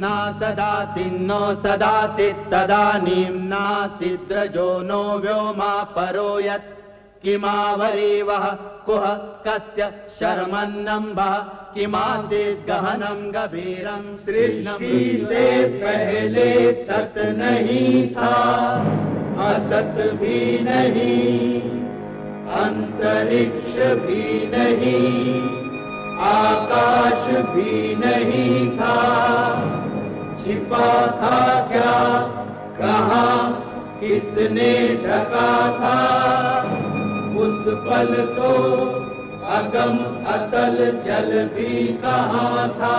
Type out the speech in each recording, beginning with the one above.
ना सदासिन्नो सदासित् तदानीं नासिद्रजो नो व्योमा परो यत् किमावरीवः कुह कस्य शर्मन्नम्भः किमासीत् गहनं गभीरं सृष्टि से पहले सत नहीं था, असत भी नहीं, अंतरिक्ष भी नहीं, आकाश भी नहीं था। छिपा था क्या, कहाँ, किसने ढका था? उस पल तो अगम अतल जल भी कहाँ था।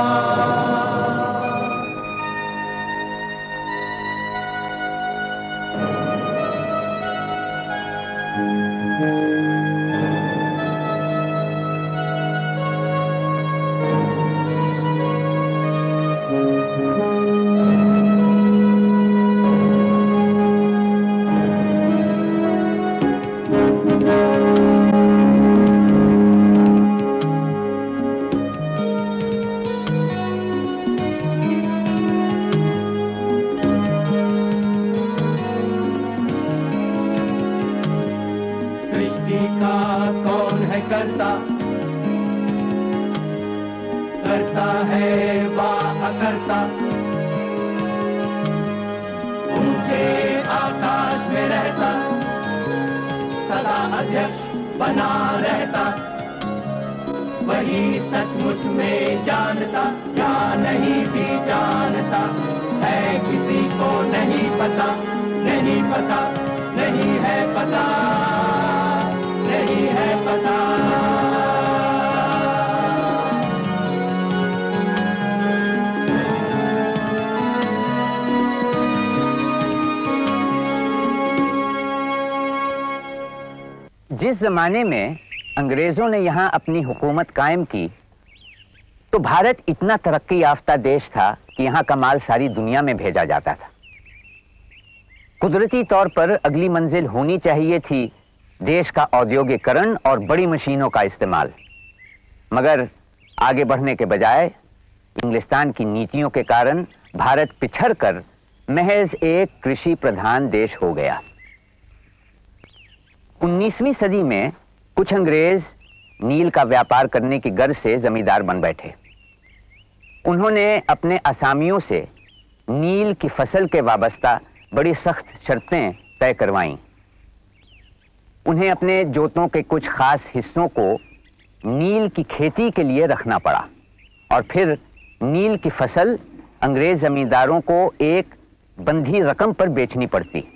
करता है वा अकर्ता, ऊंचे आकाश में रहता, सदा अध्यक्ष बना रहता, वही सचमुच में जानता या नहीं भी जानता है, किसी को नहीं पता, नहीं पता, नहीं है पता, नहीं है पता। जिस जमाने में अंग्रेजों ने यहाँ अपनी हुकूमत कायम की तो भारत इतना तरक्की याफ्ता देश था कि यहाँ का माल सारी दुनिया में भेजा जाता था। कुदरती तौर पर अगली मंजिल होनी चाहिए थी देश का औद्योगिकरण और बड़ी मशीनों का इस्तेमाल, मगर आगे बढ़ने के बजाय इंग्लिस्तान की नीतियों के कारण भारत पिछड़कर महज एक कृषि प्रधान देश हो गया। 19वीं सदी में कुछ अंग्रेज नील का व्यापार करने की गर्ज से जमींदार बन बैठे। उन्होंने अपने असामियों से नील की फसल के वाबस्ता बड़ी सख्त शर्तें तय करवाईं। उन्हें अपने जोतों के कुछ खास हिस्सों को नील की खेती के लिए रखना पड़ा और फिर नील की फसल अंग्रेज जमींदारों को एक बंधी रकम पर बेचनी पड़ती।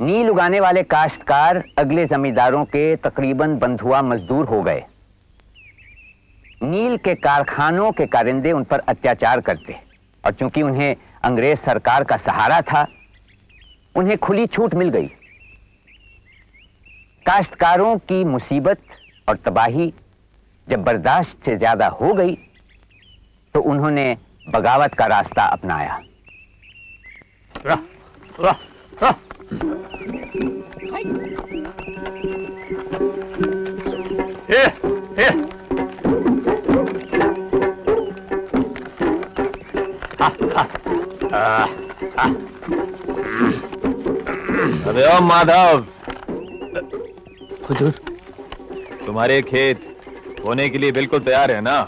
नील उगाने वाले काश्तकार अगले जमींदारों के तकरीबन बंधुआ मजदूर हो गए। नील के कारखानों के कारिंदे उन पर अत्याचार करते और चूंकि उन्हें अंग्रेज सरकार का सहारा था, उन्हें खुली छूट मिल गई। काश्तकारों की मुसीबत और तबाही जब बर्दाश्त से ज्यादा हो गई तो उन्होंने बगावत का रास्ता अपनाया। अरे ओ माधव, हुजूर, तुम्हारे खेत बोने के लिए बिल्कुल तैयार है ना?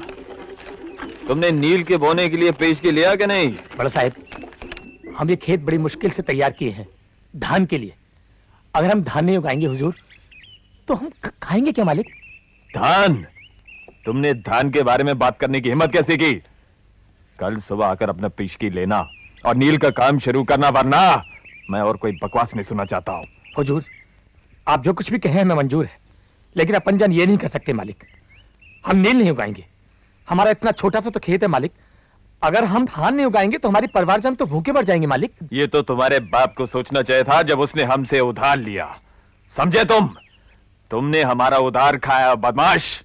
तुमने नील के बोने के लिए पेशगी लिया कि नहीं? बड़ा साहब, हम ये खेत बड़ी मुश्किल से तैयार किए हैं धान के लिए। अगर हम धान नहीं उगाएंगे हुजूर तो हम खाएंगे क्या मालिक? धान? तुमने धान के बारे में बात करने की हिम्मत कैसे की? कल सुबह आकर अपना पेशगी लेना और नील का काम शुरू करना, वरना मैं और कोई बकवास नहीं सुनना चाहता हूं। हुजूर, आप जो कुछ भी कहें हमें मंजूर है, लेकिन अपन जान ये नहीं कर सकते मालिक। हम नील नहीं उगाएंगे। हमारा इतना छोटा सा तो खेत है मालिक। अगर हम धान नहीं उगाएंगे तो हमारी परिवारजन तो भूखे मर जाएंगे मालिक। ये तो तुम्हारे बाप को सोचना चाहिए था जब उसने हमसे उधार लिया। समझे तुमने हमारा उधार खाया, बदमाश।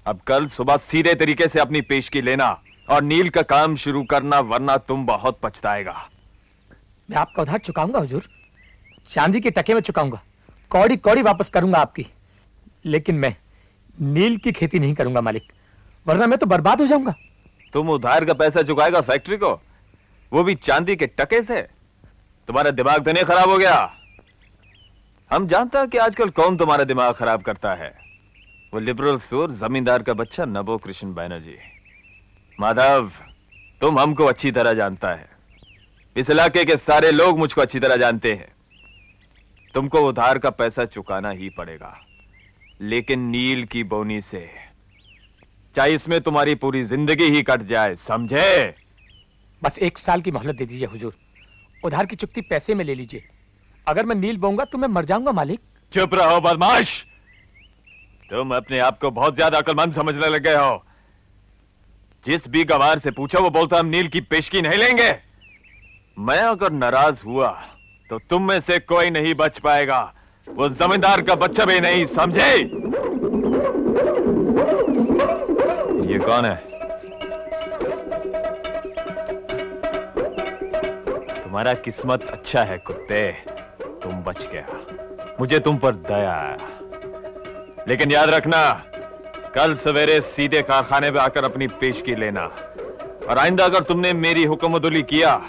अब कल सुबह सीधे तरीके से अपनी पेशगी लेना और नील का काम शुरू करना, वरना तुम बहुत पछताएगा। मैं आपका उधार चुकाऊंगा हुजूर, चांदी के टके में चुकाऊंगा, कौड़ी कौड़ी वापस करूंगा आपकी। लेकिन मैं नील की खेती नहीं करूंगा मालिक, वरना मैं तो बर्बाद हो जाऊंगा। तुम उधार का पैसा चुकाएगा फैक्ट्री को, वो भी चांदी के टके से? तुम्हारा दिमाग तो नहीं खराब हो गया? हम जानता कि आजकल कौन तुम्हारा दिमाग खराब करता है। वो लिबरल सूर जमींदार का बच्चा नबो कृष्ण बैनर्जी। माधव, तुम हमको अच्छी तरह जानता है, इस इलाके के सारे लोग मुझको अच्छी तरह जानते हैं। तुमको उधार का पैसा चुकाना ही पड़ेगा, लेकिन नील की बोनी से, चाहे इसमें तुम्हारी पूरी जिंदगी ही कट जाए, समझे? बस 1 साल की मोहलत दे दीजिए हुजूर। उधार की चुकती पैसे में ले लीजिए। अगर मैं नील बोऊंगा तो मैं मर जाऊंगा मालिक। चुप रहो बदमाश, तुम अपने आप को बहुत ज्यादा अक्लमंद समझने लग गए हो। जिस भी गवार से पूछा वो बोलता हम नील की पेशगी नहीं लेंगे। मैं अगर नाराज हुआ तो तुम में से कोई नहीं बच पाएगा, वो जमींदार का बच्चा भी नहीं, समझे? ये कौन है? तुम्हारा किस्मत अच्छा है कुत्ते, तुम बच गया। मुझे तुम पर दया आया, लेकिन याद रखना, कल सवेरे सीधे कारखाने पे आकर अपनी पेशगी लेना। और आइंदा अगर तुमने मेरी हुक्मदुली किया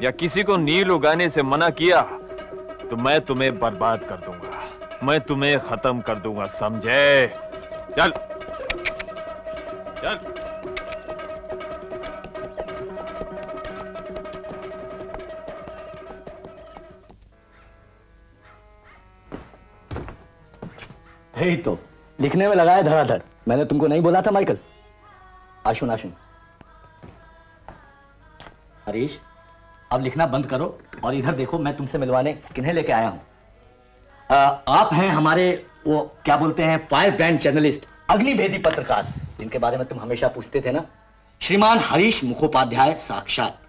या किसी को नील उगाने से मना किया तो मैं तुम्हें बर्बाद कर दूंगा, मैं तुम्हें खत्म कर दूंगा, समझे? चल चल। यही तो लिखने में लगाया धड़ाधड़। मैंने तुमको नहीं बोला था माइकल? आशुन आशुन। हरीश, अब लिखना बंद करो और इधर देखो, मैं तुमसे मिलवाने किन्हें लेके आया हूं। आप हैं हमारे वो क्या बोलते हैं, फायर ब्रांड जर्नलिस्ट, अग्निभेदी पत्रकार, जिनके बारे में तुम हमेशा पूछते थे ना, श्रीमान हरीश मुखोपाध्याय साक्षात।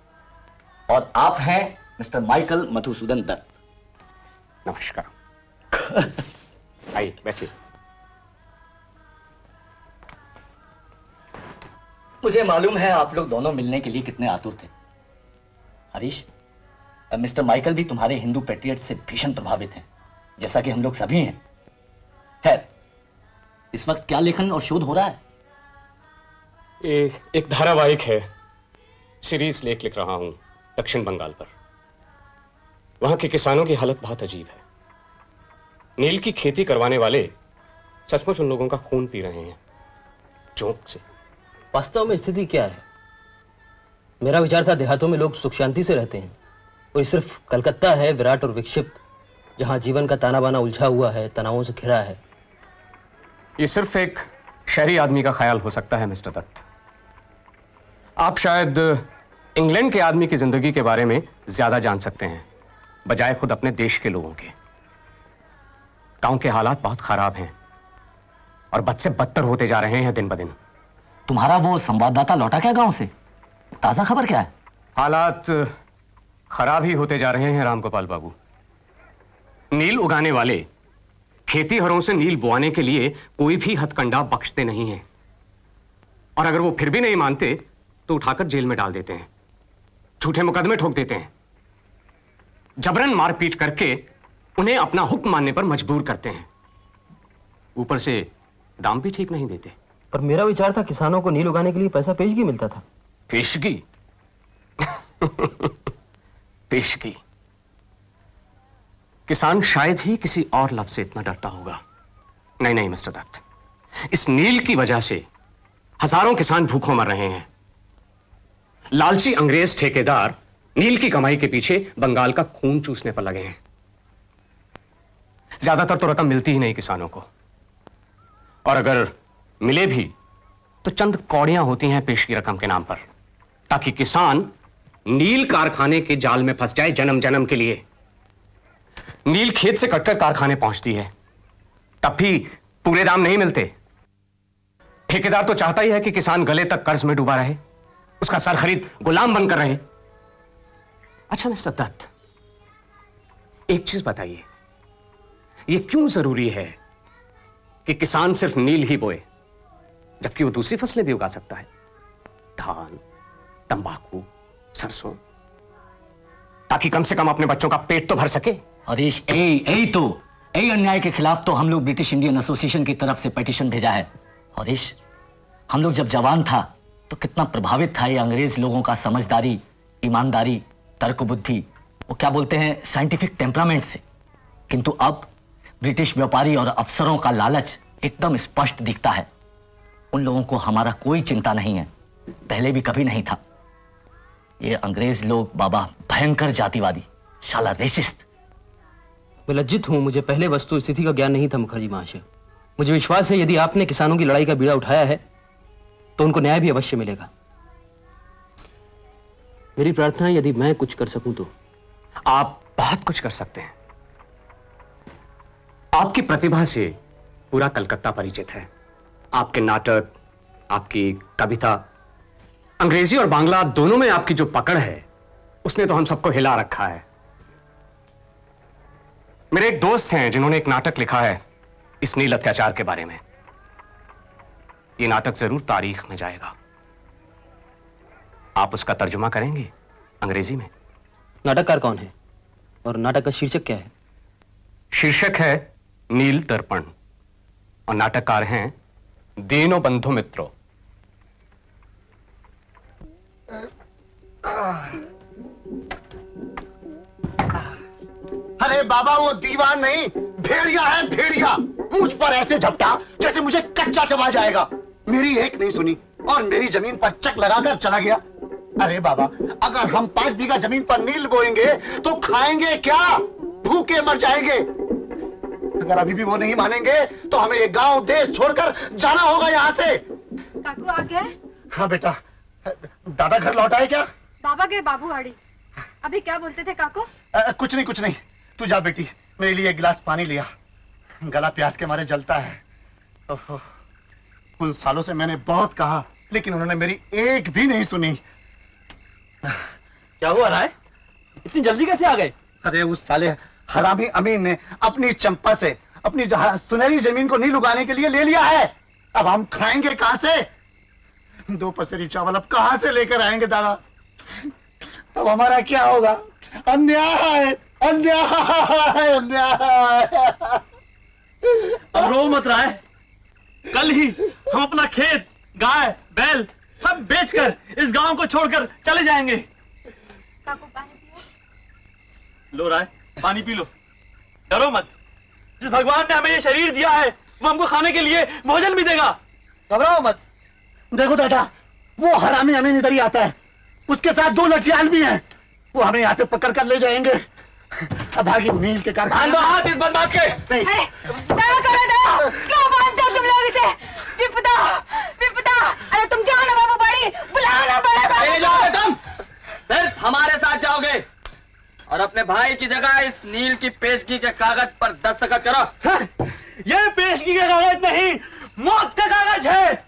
और आप हैं मिस्टर माइकल मधुसूदन दत्त। नमस्कार। आइए बैठिए। मुझे मालूम है आप लोग दोनों मिलने के लिए कितने आतुर थे। हरीश, मिस्टर माइकल भी तुम्हारे हिंदू पैट्रियट से भीषण प्रभावित हैं, जैसा कि हम लोग सभी हैं। खैर, इस वक्त क्या लेखन और शोध हो रहा है? एक धारावाहिक है, सीरीज लेख लिख रहा हूं दक्षिण बंगाल पर। वहां के किसानों की हालत बहुत अजीब है। नील की खेती करवाने वाले सचमुच उन लोगों का खून पी रहे हैं, जोंक से। वास्तव में स्थिति क्या है? मेरा विचार था देहातों में लोग सुख शांति से रहते हैं, और सिर्फ कलकत्ता है विराट और विक्षिप्त, जहां जीवन का ताना बाना उलझा हुआ है, तनावों से घिरा है। ये सिर्फ एक शहरी आदमी का ख्याल हो सकता है मिस्टर दत्त। आप शायद इंग्लैंड के आदमी की जिंदगी के बारे में ज्यादा जान सकते हैं, बजाय खुद अपने देश के लोगों के। गांव के हालात बहुत खराब हैं और बद से बदतर होते जा रहे हैं दिन ब दिन। तुम्हारा वो संवाददाता लौटा क्या गांव से? ताजा खबर क्या है? हालात खराब ही होते जा रहे हैं रामगोपाल बाबू। नील उगाने वाले खेतीहरों से नील बोआने के लिए कोई भी हथकंडा बख्शते नहीं हैं, और अगर वो फिर भी नहीं मानते तो उठाकर जेल में डाल देते हैं, झूठे मुकदमे ठोक देते हैं, जबरन मारपीट करके उन्हें अपना हुक्म मानने पर मजबूर करते हैं। ऊपर से दाम भी ठीक नहीं देते। पर मेरा विचार था किसानों को नील उगाने के लिए पैसा पेशगी मिलता था। पेशगी? पेशगी? किसान शायद ही किसी और लफ्ज से इतना डरता होगा। नहीं नहीं मिस्टर दत्त, इस नील की वजह से हजारों किसान भूखों मर रहे हैं। लालची अंग्रेज ठेकेदार नील की कमाई के पीछे बंगाल का खून चूसने पर लगे हैं। ज्यादातर तो रकम मिलती ही नहीं किसानों को, और अगर मिले भी तो चंद कौड़ियां होती हैं पेश की रकम के नाम पर, ताकि किसान नील कारखाने के जाल में फंस जाए जन्म जन्म के लिए। नील खेत से कटकर कारखाने पहुंचती है, तब भी पूरे दाम नहीं मिलते। ठेकेदार तो चाहता ही है कि किसान गले तक कर्ज में डूबा रहे, उसका सर खरीद गुलाम बनकर रहे। अच्छा मिस्टर दत्त, एक चीज बताइए, यह क्यों जरूरी है कि किसान सिर्फ नील ही बोए जबकि वो दूसरी फसलें भी उगा सकता है? धान, तंबाकू, सरसों, ताकि कम से कम अपने बच्चों का पेट तो भर सके। हरीश, यही अन्याय के खिलाफ तो हम लोग ब्रिटिश इंडियन एसोसिएशन की तरफ से पिटीशन भेजा है। हरीश, हम लोग जब जवान था तो कितना प्रभावित था ये अंग्रेज लोगों का समझदारी, ईमानदारी, तर्क बुद्धि, वो क्या बोलते हैं साइंटिफिक टेम्परामेंट से। किंतु अब ब्रिटिश व्यापारी और अफसरों का लालच एकदम स्पष्ट दिखता है। उन लोगों को हमारा कोई चिंता नहीं है, पहले भी कभी नहीं था। ये अंग्रेज लोग बाबा भयंकर जातिवादी, शाला रेसिस्ट। मैं लज्जित हूं, मुझे पहले वस्तु स्थिति का ज्ञान नहीं था मुखर्जी महाशय। मुझे विश्वास है यदि आपने किसानों की लड़ाई का बीड़ा उठाया है तो उनको न्याय भी अवश्य मिलेगा। मेरी प्रार्थना है यदि मैं कुछ कर सकूं तो। आप बहुत कुछ कर सकते हैं। आपकी प्रतिभा से पूरा कलकत्ता परिचित है। आपके नाटक, आपकी कविता, अंग्रेजी और बांग्ला दोनों में आपकी जो पकड़ है उसने तो हम सबको हिला रखा है। मेरे एक दोस्त हैं जिन्होंने एक नाटक लिखा है इस नील अत्याचार के बारे में। ये नाटक जरूर तारीख में जाएगा। आप उसका तर्जुमा करेंगे अंग्रेजी में? नाटककार कौन है और नाटक का शीर्षक क्या है? शीर्षक है नील दर्पण और नाटककार हैं दीनो बंधु मित्रों। अरे बाबा वो दीवान नहीं, भेड़िया है भेड़िया। मुझ पर ऐसे झपटा जैसे मुझे कच्चा चबा जाएगा। मेरी एक नहीं सुनी और मेरी जमीन पर चक लगाकर चला गया। अरे बाबा, अगर हम 5 बीघा जमीन पर नील बोएंगे तो खाएंगे क्या? भूखे मर जाएंगे। अगर अभी भी वो नहीं मानेंगे तो हमें ये गांव देश छोड़कर जाना होगा यहाँ से। काकू आ गए? हाँ बेटा, दादा घर लौट आए क्या? बाबा गए बाबूवाड़ी। अभी क्या बोलते थे काकू? कुछ नहीं कुछ नहीं, तू जा बेटी, मेरे लिए एक गिलास पानी लिया। गला प्यास के मारे जलता है। ओहो, उन सालों से मैंने बहुत कहा लेकिन उन्होंने मेरी एक भी नहीं सुनी। क्या हुआ राय, इतनी जल्दी कैसे आ गए? अरे उस साले हरामी अमीन ने अपनी चंपा से अपनी सुनहरी जमीन को नील उगाने के लिए ले लिया है। अब हम खाएंगे कहां से? 2 पसेरी चावल अब कहां से लेकर आएंगे दादा? अब हमारा क्या होगा? अन्याय अन्याय अन्याय। अब रो मत राय, कल ही हम अपना खेत, गाय, बैल सब बेचकर इस गांव को छोड़कर चले जाएंगे। काकू पानी पियो। लो राय, पानी पी लो। डरो मत, जिस भगवान ने हमें ये शरीर दिया है वो हमको खाने के लिए भोजन भी देगा। घबराओ मत। देखो दादा, वो हरामी अमीन इधर ही आता है, उसके साथ 2 लठियाल भी हैं। वो हमें यहाँ से पकड़ कर ले जाएंगे। अब आगे नील के कारखाने हाथ इस बदमाश के। नहीं। दया करो, दया। क्यों मानते हो तुम लोग इसे? विपदा, विपदा। अरे तुम जाओ ना बाबू बड़ी, बुलाओ ना बड़े बाबू। जाओगे तुम? सिर्फ हमारे साथ जाओगे और अपने भाई की जगह इस नील की पेशगी के कागज पर दस्तखत करो। ये पेशगी का कागज नहीं, मौत का कागज है।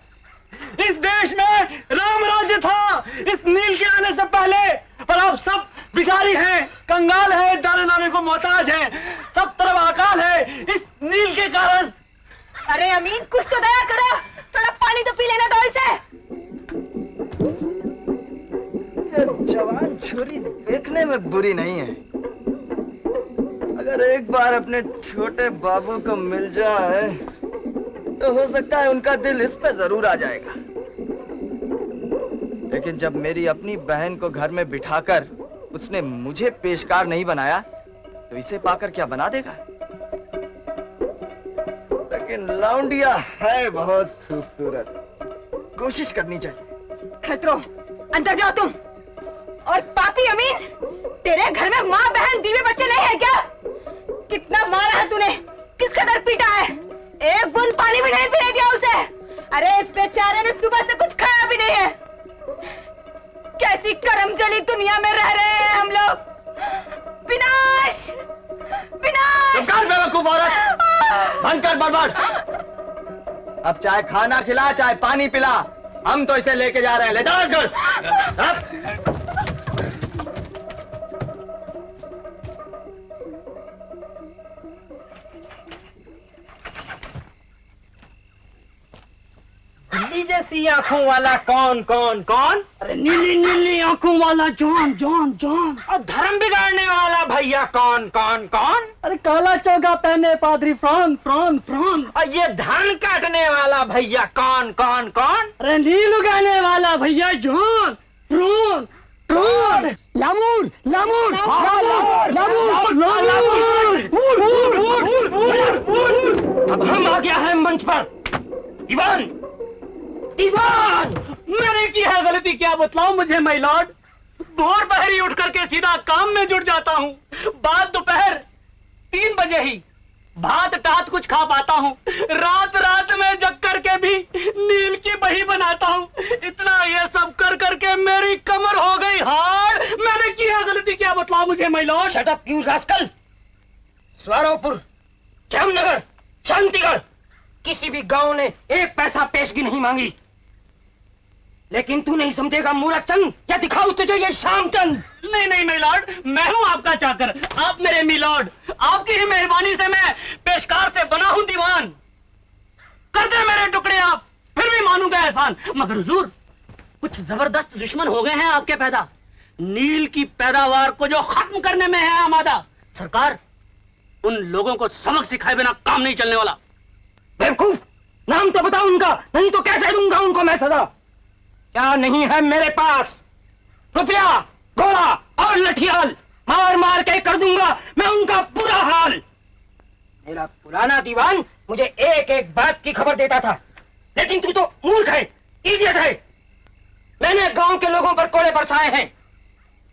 इस देश में राम राज्य था इस नील के आने से पहले, पर अब सब भिखारी हैं, कंगाल हैं, दाने दाने को मोहताज हैं, सब तरफ अकाल है इस नील के कारण। अरे अमीन, कुछ तो दया करो, थोड़ा पानी तो पी लेना दो इसे। जवान छोरी देखने में बुरी नहीं है। अगर एक बार अपने छोटे बाबू को मिल जाए तो हो सकता है उनका दिल इस पे जरूर आ जाएगा। लेकिन जब मेरी अपनी बहन को घर में बिठाकर उसने मुझे पेशकार नहीं बनाया तो इसे पाकर क्या बना देगा? लेकिन लौंडिया है बहुत खूबसूरत, कोशिश करनी चाहिए। खतरो, अंदर जाओ तुम। और पापी अमीन, तेरे घर में माँ बहन बीवी बच्चे नहीं है क्या? कितना मारा है तूने, किस कदर पीटा है? एक बूंद पानी भी नहीं पीने दिया उसे। अरे इस बेचारे ने सुबह से कुछ खाया भी नहीं है। कैसी करमजली दुनिया में रह रहे हैं हम लोग। विनाश, विनाश। बेवकूफ औरत, बंद कर बर्बाद। अब चाहे खाना खिला चाहे पानी पिला, हम तो इसे लेके जा रहे हैं। ले जाओ इस घर। दादी जैसी आंखों वाला कौन कौन कौन? अरे नीली नीली आंखों वाला जॉन जॉन जॉन। और धर्म बिगाड़ने वाला भैया कौन कौन कौन? अरे काला चौगा पहने पादरी फ्रॉन फ्रॉन फ्रॉन। और ये धान काटने वाला भैया कौन कौन कौन? अरे नील उगाने वाला भैया John frown frown. L'Amour L'Amour अब हम आ गया है मंच पर। दीवान दीवान, मैंने की है गलती क्या बतलाऊं मुझे माय लॉर्ड? भोर पहरी उठ करके सीधा काम में जुट जाता हूँ। बाद दोपहर 3 बजे ही भात टात कुछ खा पाता हूँ। रात रात में जग करके भी नील की बही बनाता हूँ। इतना ये सब कर करके मेरी कमर हो गई हार्ड। मैंने की है गलती क्या बतलाऊं मुझे my lord? Shut up you rascal. Swaropur, Jamnagar, Shantigarh, किसी भी गांव ने 1 पैसा पेशगी नहीं मांगी। लेकिन तू नहीं समझेगा मूरतचंद, क्या दिखाऊं तुझे ये शामचंद? नहीं नहीं माय लॉर्ड, मैं हूं आपका चाकर, आप मेरे मिलॉर्ड। आपकी ही मेहरबानी से मैं पेशकार से बना हूं दीवान। कर दे मेरे टुकड़े आप, फिर भी मानूंगा एहसान। मगर हुजूर, कुछ जबरदस्त दुश्मन हो गए हैं आपके पैदा। नील की पैदावार को जो खत्म करने में है आमादा। सरकार, उन लोगों को सबक सिखाए बिना काम नहीं चलने वाला। बेवकूफ, नाम तो बताओ उनका, नहीं तो कैसे दूंगा उनको मैं सजा? क्या नहीं है मेरे पास? रुपया, घोड़ा और लठियाल, मार मार के कर दूंगा मैं उनका बुरा हाल। मेरा पुराना दीवान मुझे एक एक बात की खबर देता था, लेकिन तू तो मूर्ख है, इडियट है। मैंने गांव के लोगों पर कोड़े बरसाए हैं,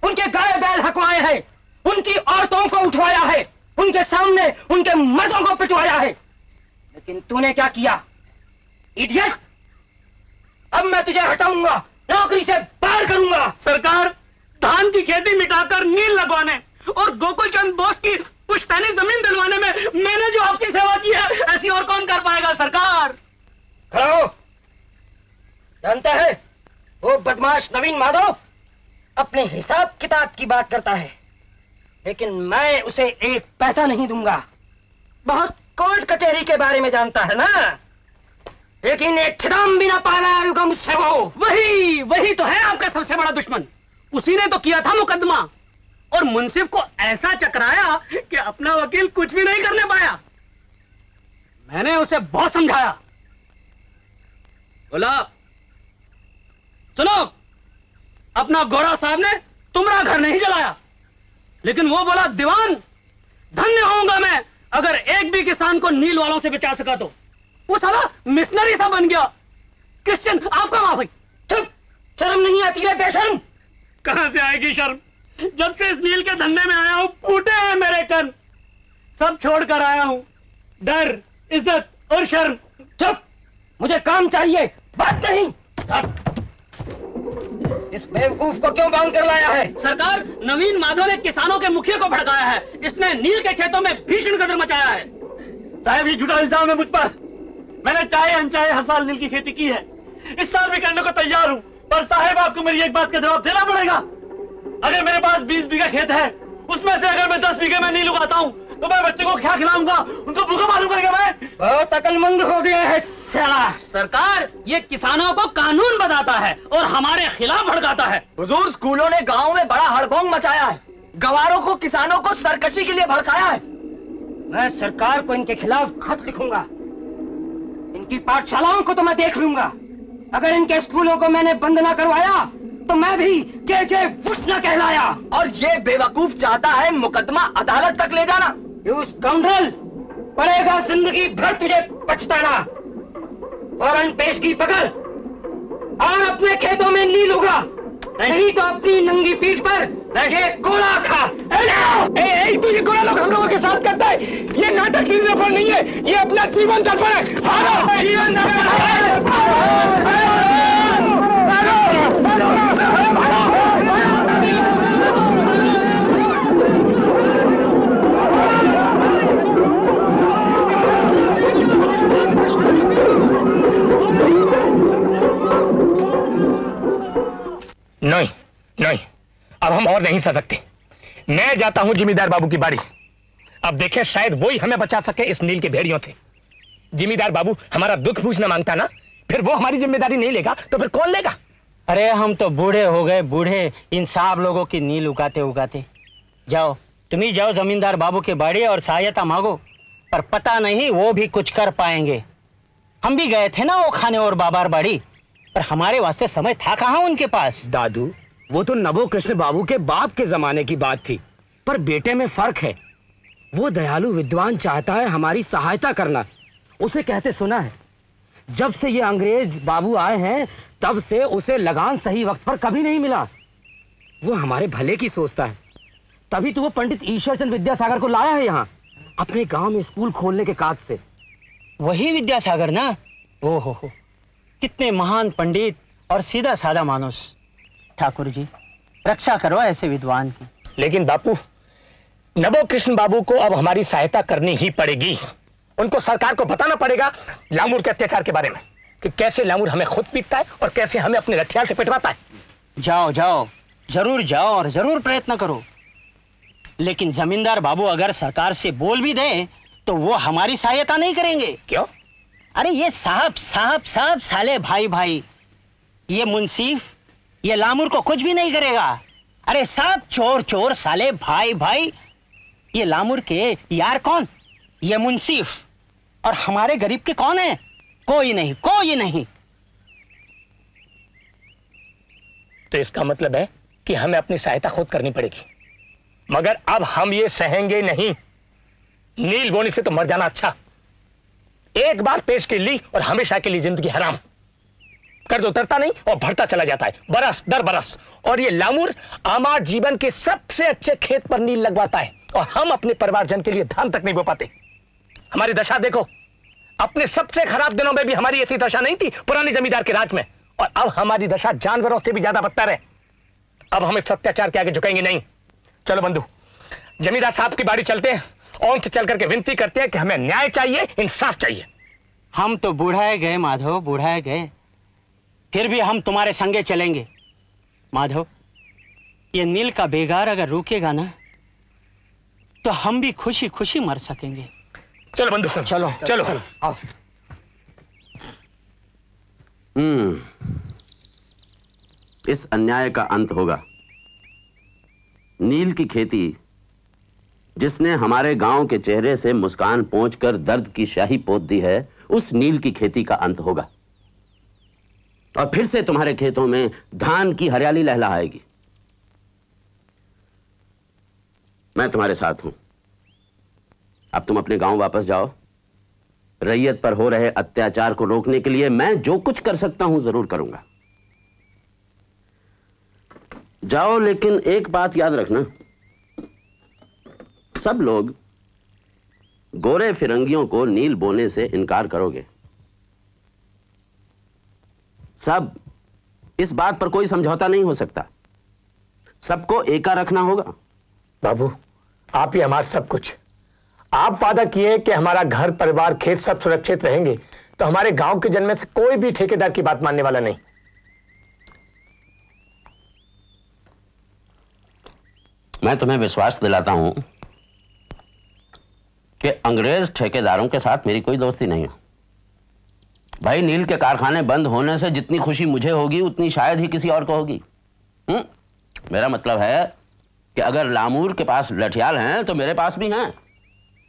उनके गाय बैल हकवाए हैं, उनकी औरतों को उठवाया है, उनके सामने उनके मर्दों को पिटवाया है। लेकिन तूने क्या किया, इडियट? अब मैं तुझे हटाऊंगा, नौकरी से बाहर करूंगा। सरकार, धान की खेती मिटाकर नील लगवाने और गोकुल चंद बोस की पुश्तैनी जमीन दिलवाने में मैंने जो आपकी सेवा की है, ऐसी और कौन कर पाएगा सरकार? खड़ा हो। जानता है, वो बदमाश नवीन माधव अपने हिसाब किताब की बात करता है, लेकिन मैं उसे 1 पैसा नहीं दूंगा। बहुत कोर्ट कचहरी के बारे में जानता है ना, लेकिन एक खिदाम भी ना पाया मुझसे। वो वही तो है आपका सबसे बड़ा दुश्मन। उसी ने तो किया था मुकदमा और मुंसिफ को ऐसा चकराया कि अपना वकील कुछ भी नहीं करने पाया। मैंने उसे बहुत समझाया। बोला, सुनो, अपना गोरा साहब ने तुम्हारा घर नहीं जलाया, लेकिन वो बोला, दीवान, धन्य होऊंगा मैं अगर एक भी किसान को नील वालों से बचा सका तो। वो साला मिशनरी सा बन गया। क्रिश्चियन आपका माफी। चुप, शर्म नहीं आती है बेशर्म? कहां से आएगी शर्म? जब से इस नील के धंधे में आया हूं, फूटे हैं मेरे कन। सब छोड़कर आया हूं, डर, इज्जत और शर्म। चुप, मुझे काम चाहिए, बात नहीं। इस बेवकूफ को क्यों बांध कर लाया है? सरकार, नवीन माधव ने किसानों के मुखिया को भड़काया है। इसने नील के खेतों में भीषण कदर मचाया है। साहब, ये झूठा इल्जाम है मुझ पर। मैंने चाहे अनचाहे हर साल नील की खेती की है, इस साल भी करने को तैयार हूं। पर साहब, आपको मेरी एक बात का जवाब देना पड़ेगा। अगर मेरे पास 20 बीघा खेत है, उसमें से अगर मैं 10 बीघे में नील उगाता हूं, तो मैं बच्चे को क्या खिलाऊंगा? उनको भूखा मालूम करेगा मैं? बहुत अकलमंद हो गया है साला। सरकार, ये किसानों को कानून बताता है और हमारे खिलाफ भड़काता है। हुजूर, स्कूलों ने गांव में बड़ा हड़बोंग मचाया है, गवारों को, किसानों को सरकशी के लिए भड़काया है। मैं सरकार को इनके खिलाफ खत लिखूंगा। इनकी पाठशालाओं को तो मैं देख लूंगा। अगर इनके स्कूलों को मैंने बंद ना करवाया तो मैं भी केजे वुश न कहलाया। और ये बेवकूफ चाहता है मुकदमा अदालत तक ले जाना। यू स्काउंड्रल, पड़ेगा जिंदगी भर तुझे पछताना। फौरन पेशगी पकड़ और अपने खेतों में नील उगा, नहीं तो अपनी नंगी पीठ पर ये कोड़ा खा। तू ये कोड़ा लोग हम लोगों के साथ करता है। ये नाटक की दर्पण नहीं है, ये अपना जीवन दर्पण है। जीवन नहीं नहीं, अब हम और नहीं सह सकते। मैं जाता हूं जिमीदार बाबू की बाड़ी। अब देखें, शायद वही हमें बचा सके इस नील के भेड़ियों से। जिमीदार बाबू हमारा दुख पूछना मांगता ना, फिर वो हमारी जिम्मेदारी नहीं लेगा तो फिर कौन लेगा? अरे हम तो बूढ़े हो गए, बूढ़े इन साहब लोगों की नील उगाते उगाते। जाओ, तुम ही जाओ जमींदार बाबू के बाड़ी और सहायता मांगो, पर पता नहीं वो भी कुछ कर पाएंगे। हम भी गए थे ना वो खाने और बाबार बाड़ी, पर हमारे वास्ते समय था कहाँ उनके पास। दादू, वो तो नबो कृष्ण बाबू के बाप के जमाने की बात थी, पर बेटे में फर्क है। वो दयालु विद्वान चाहता है हमारी सहायता करना। उसे कहते सुना है, जब से ये अंग्रेज बाबू आए हैं तब से उसे लगान सही वक्त पर कभी नहीं मिला। वो हमारे भले की सोचता है, तभी तो वो पंडित ईश्वरचंद विद्यासागर को लाया है यहाँ अपने गांव में स्कूल खोलने के काज से। वही विद्यासागर ना? ओहो, कितने महान पंडित और सीधा साधा मानुस। ठाकुर जी, रक्षा करो ऐसे विद्वान की। लेकिन बापू, नबो कृष्ण बाबू को अब हमारी सहायता करनी ही पड़ेगी। उनको सरकार को बताना पड़ेगा लामूर के अत्याचार के बारे में, कि कैसे लामूर हमें खुद पीटता है और कैसे हमें अपने हथियार से पिटवाता है। जाओ जाओ, जरूर जाओ और जरूर प्रयत्न करो। लेकिन जमींदार बाबू अगर सरकार से बोल भी दे तो वो हमारी सहायता नहीं करेंगे। क्यों? अरे ये साहब साहब साहब साले भाई भाई, ये मुंसीफ ये लामूर को कुछ भी नहीं करेगा। अरे साहब चोर चोर साले भाई भाई, ये लामूर के यार कौन? ये मुंसीफ। और हमारे गरीब के कौन है? कोई नहीं, कोई नहीं। तो इसका मतलब है कि हमें अपनी सहायता खुद करनी पड़ेगी, मगर अब हम ये सहेंगे नहीं। नील बोनी से तो मर जाना अच्छा। एक बार पेश की ली और हमेशा के लिए जिंदगी हराम। कर्ज उतरता नहीं और बढ़ता चला जाता है बरस दर बरस। और ये लामूर हमारे जीवन के सबसे अच्छे खेत पर नील लगवाता है और हम अपने परिवारजन के लिए धान तक नहीं बो पाते। हमारी दशा देखो, अपने सबसे खराब दिनों में भी हमारी ऐसी दशा नहीं थी पुरानी जमींदार के राज में, और अब हमारी दशा जानवरों से भी ज्यादा बदतर है। अब हम इस अत्याचार के आगे झुकेंगे नहीं। चलो बंधु, जमींदार साहब की बाड़ी चलते हैं और उनसे चल करके विनती करते हैं कि हमें न्याय चाहिए, इंसाफ चाहिए। हम तो बूढ़ाए गए माधव, बूढ़ाए गए, फिर भी हम तुम्हारे संगे चलेंगे। माधव, ये नील का बेगार अगर रुकेगा ना तो हम भी खुशी खुशी मर सकेंगे। चलो बंधु, चलो चलो, आओ। इस अन्याय का अंत होगा। नील की खेती, जिसने हमारे गांव के चेहरे से मुस्कान पोंछकर दर्द की स्याही पोत दी है, उस नील की खेती का अंत होगा और फिर से तुम्हारे खेतों में धान की हरियाली लहलहाएगी। मैं तुम्हारे साथ हूं। अब तुम अपने गांव वापस जाओ। रैयत पर हो रहे अत्याचार को रोकने के लिए मैं जो कुछ कर सकता हूं जरूर करूंगा। जाओ, लेकिन एक बात याद रखना, सब लोग गोरे फिरंगियों को नील बोने से इनकार करोगे। सब, इस बात पर कोई समझौता नहीं हो सकता। सबको एका रखना होगा। बाबू, आप ही हमारा सब कुछ। आप वादा किए कि हमारा घर परिवार खेत सब सुरक्षित रहेंगे, तो हमारे गांव के जन में से कोई भी ठेकेदार की बात मानने वाला नहीं। मैं तुम्हें विश्वास दिलाता हूं कि अंग्रेज ठेकेदारों के साथ मेरी कोई दोस्ती नहीं है। भाई, नील के कारखाने बंद होने से जितनी खुशी मुझे होगी उतनी शायद ही किसी और को होगी। मेरा मतलब है कि अगर लामूर के पास लठियाल हैं तो मेरे पास भी हैं,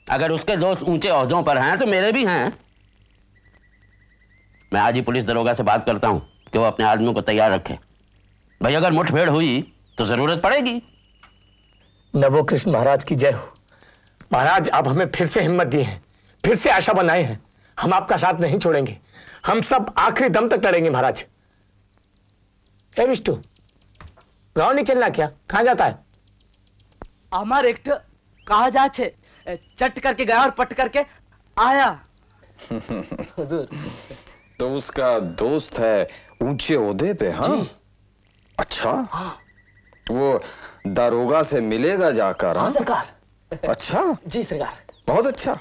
अगर उसके दोस्त ऊंचे ओहदों पर हैं तो मेरे भी हैं। मैं आज ही पुलिस दरोगा से बात करता हूं कि वो अपने आदमियों को तैयार रखे। भाई, अगर मुठभेड़ हुई तो जरूरत पड़ेगी। नवो कृष्ण महाराज की जय हो। महाराज, अब हमें फिर से हिम्मत दी है, फिर से आशा बनाए हैं। हम आपका साथ नहीं छोड़ेंगे, हम सब आखिरी दम तक लड़ेंगे महाराज। हे विष्णु, गाँव नहीं चलना क्या? कहां जाता है? अमर एक कहा जा छे, चट करके गया और पट करके आया। तो उसका दोस्त है ऊंचे ओहदे पे? हाँ, अच्छा। हाँ। वो दारोगा से मिलेगा जाकर? हाँ सरकार। अच्छा जी सरकार। बहुत अच्छा,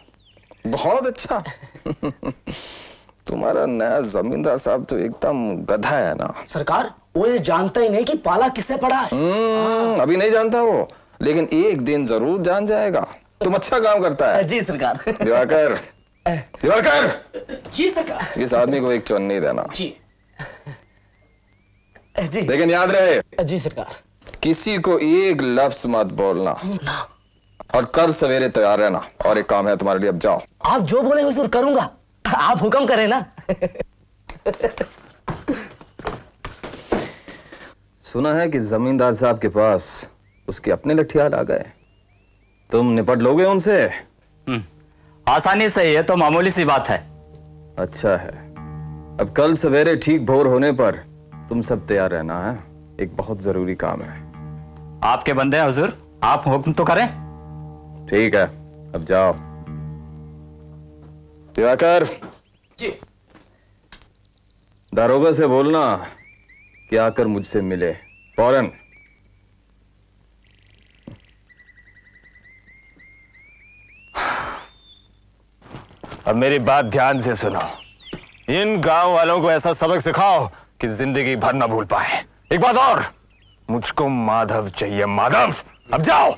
बहुत अच्छा। तुम्हारा नया जमींदार साहब तो एकदम गधा है ना सरकार। वो ये जानता ही नहीं कि पाला किससे पड़ा है। अभी नहीं जानता वो, लेकिन एक दिन जरूर जान जाएगा। तुम अच्छा काम करता है। जी सरकार। दिवाकर, दिवाकर, जी सरकार। इस आदमी को एक चुन्नी देना। जी जी। लेकिन याद रहे। जी सरकार। किसी को एक लफ्ज मत बोलना और कल सवेरे तैयार रहना। और एक काम है तुम्हारे लिए, अब जाओ। आप जो बोले हुजूर करूंगा, आप हुक्म करें ना। सुना है कि जमींदार साहब के पास उसके अपने लठियाल आ गए, तुम निपट लोगे उनसे? आसानी से, ये तो मामूली सी बात है। अच्छा है। अब कल सवेरे ठीक भोर होने पर तुम सब तैयार रहना है, एक बहुत जरूरी काम है। आपके बंदे हैं हुजूर, आप हुक्म तो करें। ठीक है, अब जाओ। दिवाकर जी। दारोगा से बोलना कि आकर मुझसे मिले फौरन। अब मेरी बात ध्यान से सुनो। इन गांव वालों को ऐसा सबक सिखाओ कि जिंदगी भर ना भूल पाए। एक बात और, मुझको माधव चाहिए, माधव। अब जाओ।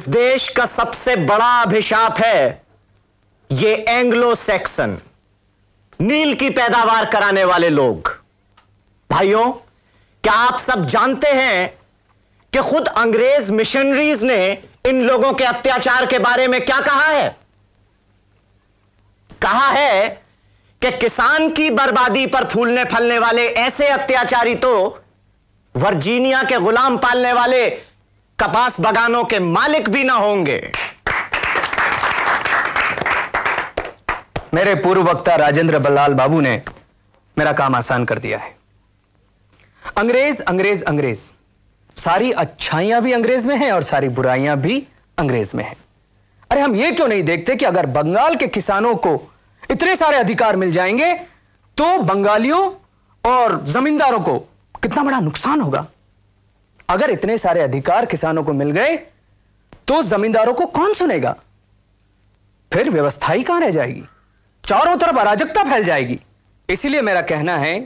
देश का सबसे बड़ा अभिशाप है ये एंग्लो सैक्सन, नील की पैदावार कराने वाले लोग। भाइयों, क्या आप सब जानते हैं कि खुद अंग्रेज मिशनरीज ने इन लोगों के अत्याचार के बारे में क्या कहा है? कहा है कि किसान की बर्बादी पर फूलने फलने वाले ऐसे अत्याचारी तो वर्जीनिया के गुलाम पालने वाले कपास बगानों के मालिक भी ना होंगे। मेरे पूर्व वक्ता राजेंद्र बल्लाल बाबू ने मेरा काम आसान कर दिया है। अंग्रेज अंग्रेज अंग्रेज, सारी अच्छाइयां भी अंग्रेज में हैं और सारी बुराइयां भी अंग्रेज में हैं। अरे हम ये क्यों नहीं देखते कि अगर बंगाल के किसानों को इतने सारे अधिकार मिल जाएंगे तो बंगालियों और जमींदारों को कितना बड़ा नुकसान होगा। अगर इतने सारे अधिकार किसानों को मिल गए तो जमींदारों को कौन सुनेगा? फिर व्यवस्था ही कहां रह जाएगी, चारों तरफ अराजकता फैल जाएगी। इसीलिए मेरा कहना है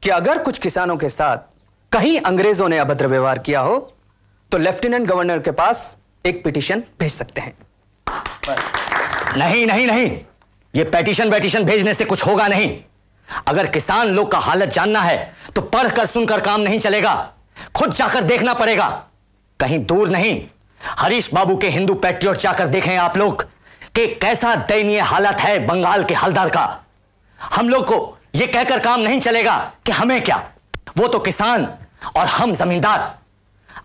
कि अगर कुछ किसानों के साथ कहीं अंग्रेजों ने अभद्र व्यवहार किया हो तो लेफ्टिनेंट गवर्नर के पास एक पिटीशन भेज सकते हैं। नहीं नहीं नहीं, यह पेटिशन भेजने से कुछ होगा नहीं। अगर किसान लोग का हालत जानना है तो पढ़कर सुनकर काम नहीं चलेगा, खुद जाकर देखना पड़ेगा। कहीं दूर नहीं, हरीश बाबू के हिंदू पैट्रियट जाकर देखें आप लोग कि कैसा दयनीय हालत है बंगाल के हलदर का। हम लोग को यह कहकर काम नहीं चलेगा कि हमें क्या, वो तो किसान और हम जमींदार।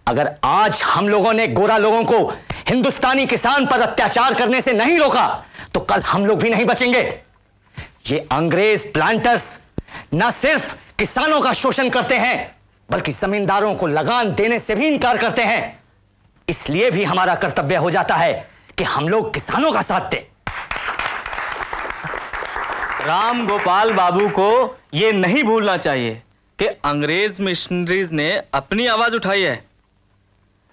अगर आज हम लोगों ने गोरा लोगों को हिंदुस्तानी किसान पर अत्याचार करने से नहीं रोका तो कल हम लोग भी नहीं बचेंगे। ये अंग्रेज प्लांटर्स न सिर्फ किसानों का शोषण करते हैं बल्कि जमींदारों को लगान देने से भी इनकार करते हैं। इसलिए भी हमारा कर्तव्य हो जाता है कि हम लोग किसानों का साथ दें। राम गोपाल बाबू को यह नहीं भूलना चाहिए कि अंग्रेज मिशनरीज ने अपनी आवाज उठाई है।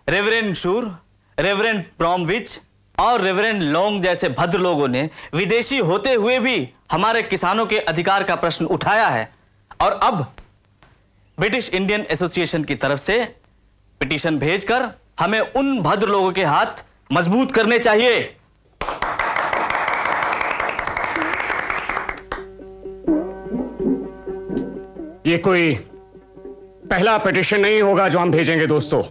रेवरेंड शूर, रेवरेंड ब्रॉमविच और रेवरेंड लॉन्ग जैसे भद्र लोगों ने विदेशी होते हुए भी हमारे किसानों के अधिकार का प्रश्न उठाया है। और अब ब्रिटिश इंडियन एसोसिएशन की तरफ से पिटीशन भेजकर हमें उन भद्र लोगों के हाथ मजबूत करने चाहिए। ये कोई पहला पिटीशन नहीं होगा जो हम भेजेंगे दोस्तों,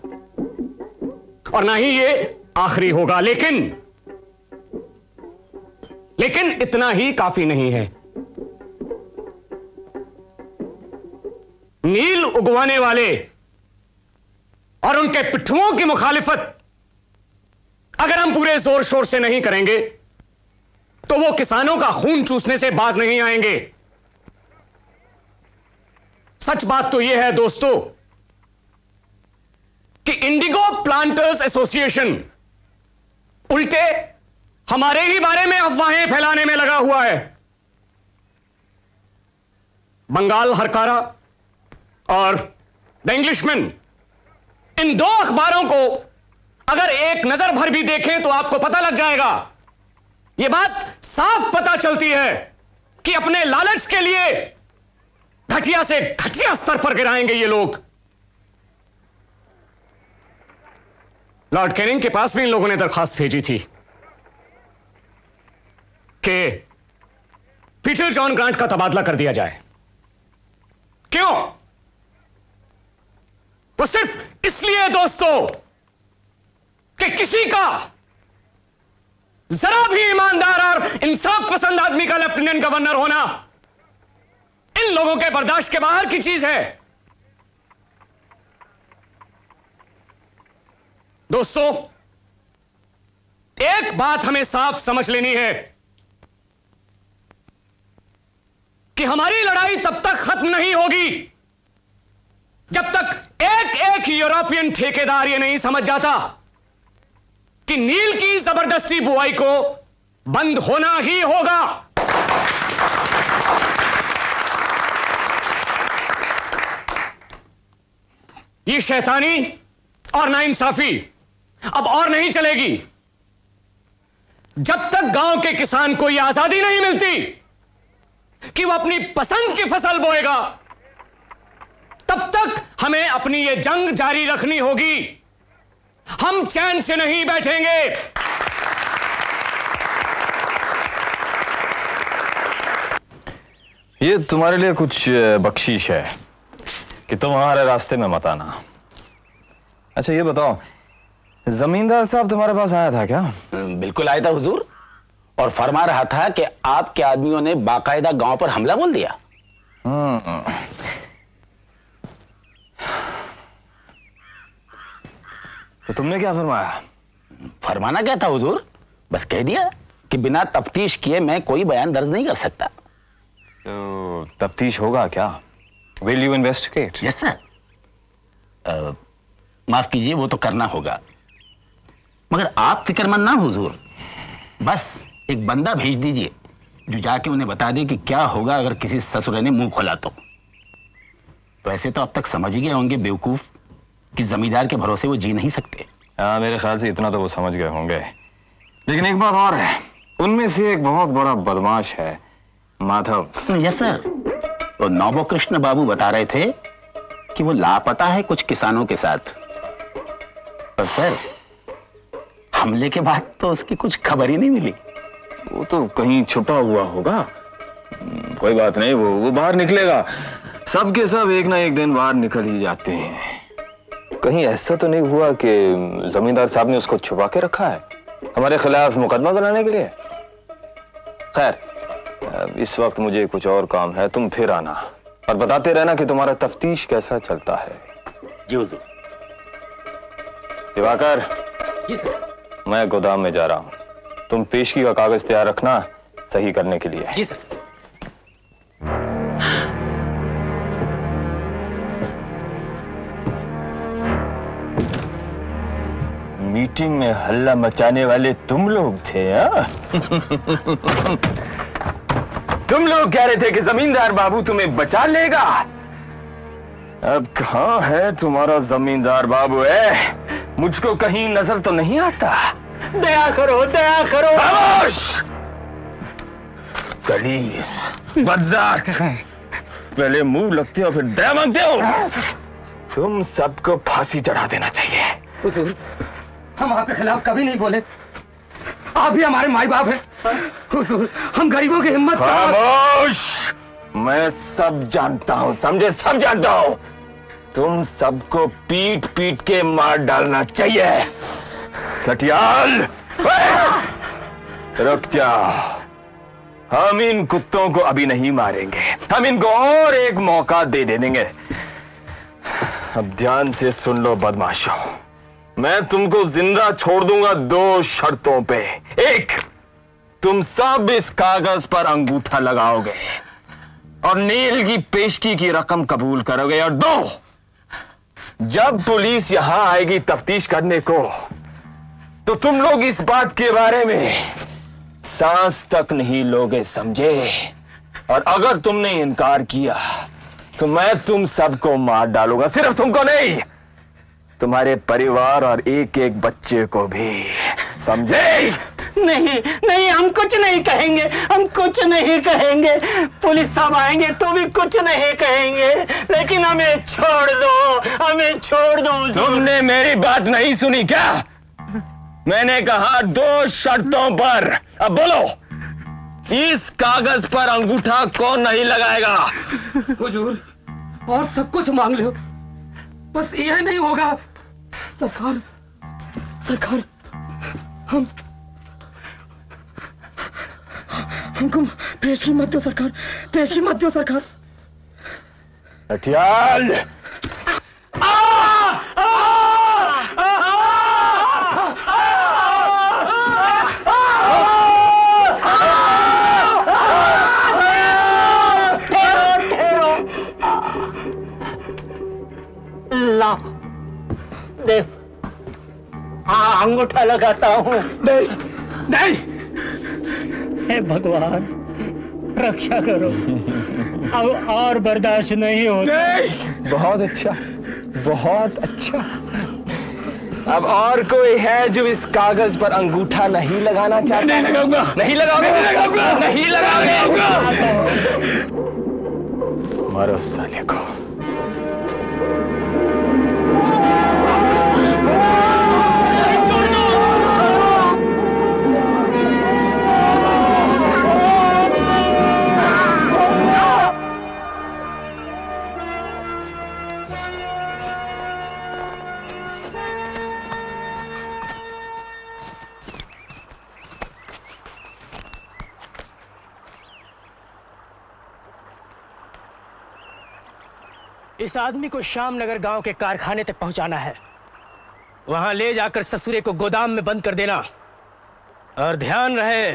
और ना ही ये आखिरी होगा। लेकिन इतना ही काफी नहीं है। नील उगवाने वाले और उनके पिट्ठुओं की मुखालिफत अगर हम पूरे जोर शोर से नहीं करेंगे तो वो किसानों का खून चूसने से बाज नहीं आएंगे। सच बात तो यह है दोस्तों कि इंडिगो प्लांटर्स एसोसिएशन उल्टे हमारे ही बारे में अफवाहें फैलाने में लगा हुआ है। बंगाल हरकारा और द इंग्लिशमैन, इन दो अखबारों को अगर एक नजर भर भी देखें तो आपको पता लग जाएगा। यह बात साफ पता चलती है कि अपने लालच के लिए घटिया से घटिया स्तर पर गिराएंगे ये लोग। लॉर्ड कैनिंग के पास भी इन लोगों ने दरखास्त भेजी थी कि पीटर जॉन ग्रांट का तबादला कर दिया जाए। क्यों? वो सिर्फ इसलिए दोस्तों कि किसी का जरा भी ईमानदार और इंसाफ पसंद आदमी का लेफ्टिनेंट गवर्नर होना इन लोगों के बर्दाश्त के बाहर की चीज है। दोस्तों, एक बात हमें साफ समझ लेनी है कि हमारी लड़ाई तब तक खत्म नहीं होगी जब तक एक एक यूरोपियन ठेकेदार यह नहीं समझ जाता कि नील की जबरदस्ती बुआई को बंद होना ही होगा। ये शैतानी और नाइंसाफी अब और नहीं चलेगी। जब तक गांव के किसान को यह आजादी नहीं मिलती कि वह अपनी पसंद की फसल बोएगा, तब तक हमें अपनी यह जंग जारी रखनी होगी। हम चैन से नहीं बैठेंगे। ये तुम्हारे लिए कुछ बख्शीश है कि तुम हमारे रास्ते में मत आना। अच्छा ये बताओ, जमींदार साहब तुम्हारे पास आया था क्या? बिल्कुल आया था हुजूर, और फरमा रहा था कि आपके आदमियों ने बाकायदा गांव पर हमला बोल दिया। तो तुमने क्या फरमाया? फरमाना क्या था हुजूर, बस कह दिया कि बिना तफ्तीश किए मैं कोई बयान दर्ज नहीं कर सकता। तो तफ्तीश होगा क्या? Will you investigate? Yes sir. माफ कीजिए, वो तो करना होगा, मगर आप फिक्रमंद ना हुजूर। बस एक बंदा भेज दीजिए जो जाके उन्हें बता दे कि क्या होगा अगर किसी ससुरे ने मुंह खोला तो। वैसे तो अब तक समझ ही गए होंगे बेवकूफ कि जमींदार के भरोसे वो जी नहीं सकते। हाँ, मेरे ख्याल से इतना तो वो समझ गए होंगे। लेकिन एक बात और है, उनमें से एक बहुत बड़ा बदमाश है, माधव। Yes sir. तो नौबो कृष्ण बाबू बता रहे थे कि वो लापता है कुछ किसानों के साथ। पर सर, हमले के बाद तो उसकी कुछ खबर ही नहीं मिली। वो तो कहीं छुपा हुआ होगा। कोई बात नहीं, वो बाहर निकलेगा। सब के सब एक ना एक दिन बाहर निकल ही जाते हैं। कहीं ऐसा तो नहीं हुआ कि जमींदार साहब ने उसको छुपा के रखा है हमारे खिलाफ मुकदमा बनाने के लिए? खैर, इस वक्त मुझे कुछ और काम है, तुम फिर आना और बताते रहना कि तुम्हारा तफ्तीश कैसा चलता है। जी हुजूर। दिवाकर। जी सर। मैं गोदाम में जा रहा हूं, तुम पेशगी का कागज तैयार रखना सही करने के लिए। जी सर। मीटिंग में हल्ला मचाने वाले तुम लोग थे? तुम लोग कह रहे थे कि जमींदार बाबू तुम्हें बचा लेगा। अब कहां है तुम्हारा जमींदार बाबू? है मुझको कहीं नजर तो नहीं आता? दया करो, दया करो। खामोश! गलीस, बददार, पहले मुंह लगते हो फिर दया मांगते हो। तुम सबको फांसी चढ़ा देना चाहिए। हुजूर, हम आपके खिलाफ कभी नहीं बोले। आप भी हमारे माई बाप हैं। हुजूर, हम गरीबों की हिम्मत। खामोश! मैं सब जानता हूं, समझे? सब जानता हूं। तुम सबको पीट पीट के मार डालना चाहिए। कटियाल, रुक जाओ। हम इन कुत्तों को अभी नहीं मारेंगे, हम इनको और एक मौका दे देंगे। अब ध्यान से सुन लो बदमाशों, मैं तुमको जिंदा छोड़ दूंगा 2 शर्तों पे। 1, तुम सब इस कागज पर अंगूठा लगाओगे और नील की पेशगी की रकम कबूल करोगे। और 2, जब पुलिस यहां आएगी तफ्तीश करने को, तो तुम लोग इस बात के बारे में सांस तक नहीं लोगे, समझे? और अगर तुमने इनकार किया तो मैं तुम सबको मार डालूंगा। सिर्फ तुमको नहीं, तुम्हारे परिवार और एक-एक बच्चे को भी, समझे? नहीं नहीं, हम कुछ नहीं कहेंगे, हम कुछ नहीं कहेंगे। पुलिस साहब आएंगे तो भी कुछ नहीं कहेंगे, लेकिन हमें छोड़ दो, हमें छोड़ दो। तुमने मेरी बात नहीं सुनी क्या? मैंने कहा 2 शर्तों पर। अब बोलो, इस कागज पर अंगूठा कौन नहीं लगाएगा? हुजूर, और सब कुछ मांग लो, बस यह नहीं होगा। सरकार, सरकार, हमको पेशी मत दो सरकार, पेशी मत दो सरकार। हथियार! ला दे, हाँ अंगूठा लगाता हूँ। नहीं नहीं, हे भगवान रक्षा करो, अब और बर्दाश्त नहीं होता। बहुत अच्छा, बहुत अच्छा। अब और कोई है जो इस कागज पर अंगूठा नहीं लगाना चाहता? नहीं लगाऊंगा। नहीं लगाओगे? नहीं लगाऊंगा। नहीं लगाओगे? मारो साले को। इस आदमी को श्यामनगर गांव के कारखाने तक पहुंचाना है, वहां ले जाकर ससुरे को गोदाम में बंद कर देना। और ध्यान रहे,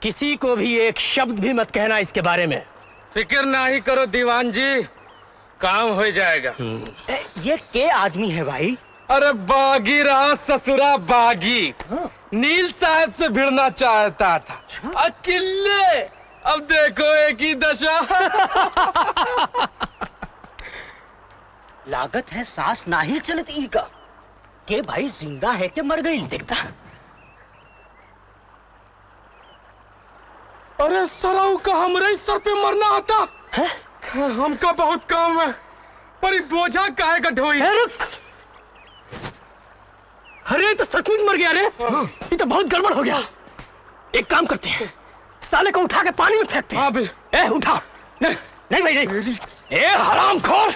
किसी को भी एक शब्द भी मत कहना इसके बारे में। फिक्र ना ही करो दीवान जी, काम हो जाएगा। ये के आदमी है भाई? अरे बागी रहा ससुरा बागी। नील साहब से भिड़ना चाहता था, अकेले। अब देखो एक ही दशा। लागत है सांस नाही चलत ई का, के भाई जिंदा है के मर गई देखता। अरे सराऊ का हमरे सर पे मरना आता है? हमका बहुत काम है, पर ये बोझा काहे का ढोई? रुक, अरे तो सचमुच मर गया रे। ये तो बहुत गड़बड़ हो गया। एक काम करते हैं, साले को उठा के पानी में फेंकते हैं। हाँ भाई। ए उठा। नहीं नहीं भाई नहीं। ए हरामखोर,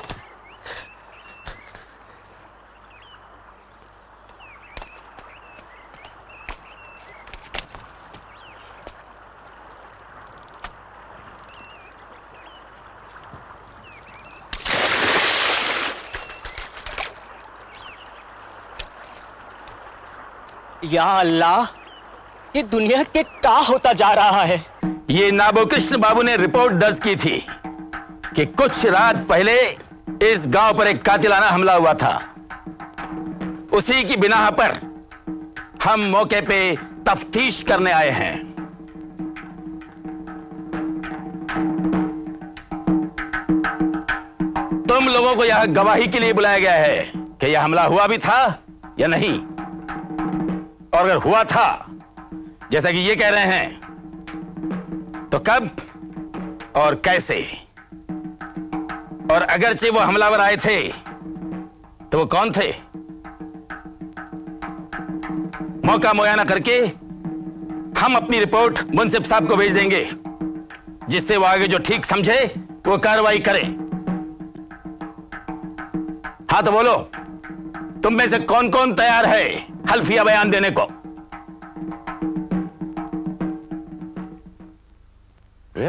या अल्लाह, ये दुनिया के क्या होता जा रहा है? ये नाबोकृष्ण बाबू ने रिपोर्ट दर्ज की थी कि कुछ रात पहले इस गांव पर एक कातिलाना हमला हुआ था। उसी की बिना पर हम मौके पे तफ्तीश करने आए हैं। तुम लोगों को यह गवाही के लिए बुलाया गया है कि यह हमला हुआ भी था या नहीं, और अगर हुआ था जैसा कि ये कह रहे हैं, तो कब और कैसे? और अगरचे वो हमलावर आए थे तो वो कौन थे? मौका मुआयना करके हम अपनी रिपोर्ट मुंसिफ साहब को भेज देंगे, जिससे वो आगे जो ठीक समझे वो कार्रवाई करे। हाँ तो बोलो, तुम में से कौन कौन तैयार है हल्फिया बयान देने को?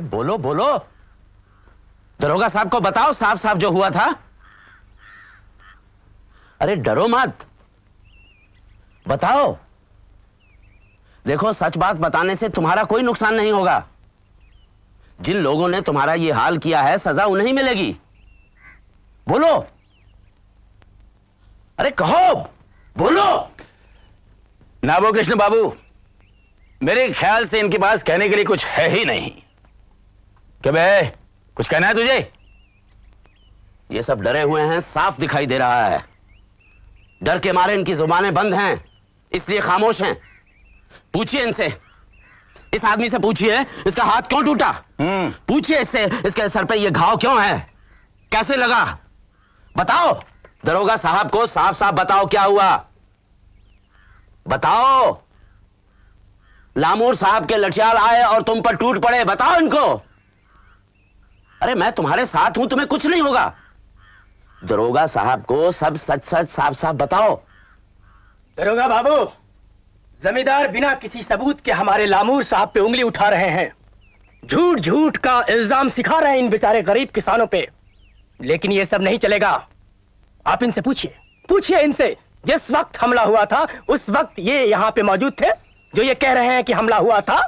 अरे बोलो बोलो, दरोगा साहब को बताओ साफ साफ जो हुआ था। अरे डरो मत, बताओ। देखो सच बात बताने से तुम्हारा कोई नुकसान नहीं होगा। जिन लोगों ने तुम्हारा ये हाल किया है सजा उन्हें मिलेगी। बोलो, अरे कहो, बोलो। नाबो कृष्ण बाबू, मेरे ख्याल से इनके पास कहने के लिए कुछ है ही नहीं। क्या बे, कुछ कहना है तुझे? ये सब डरे हुए हैं, साफ दिखाई दे रहा है। डर के मारे इनकी जुबानें बंद हैं, इसलिए खामोश हैं। पूछिए इनसे, इस आदमी से पूछिए इसका हाथ क्यों टूटा। पूछिए इससे इसके सर पे ये घाव क्यों है, कैसे लगा। बताओ दरोगा साहब को, साफ साफ बताओ क्या हुआ। बताओ। लामूर साहब के लठियाल आए और तुम पर टूट पड़े, बताओ इनको। अरे मैं तुम्हारे साथ हूं, तुम्हें कुछ नहीं होगा। दरोगा साहब को सब सच सच साफ साफ बताओ। दरोगा बाबू, जमींदार बिना किसी सबूत के हमारे लामूर साहब पे उंगली उठा रहे हैं, झूठ झूठ का इल्जाम सिखा रहे हैं इन बेचारे गरीब किसानों पे। लेकिन ये सब नहीं चलेगा। आप इनसे पूछिए, पूछिए इनसे, जिस वक्त हमला हुआ था उस वक्त ये यहाँ पे मौजूद थे जो ये कह रहे हैं कि हमला हुआ था?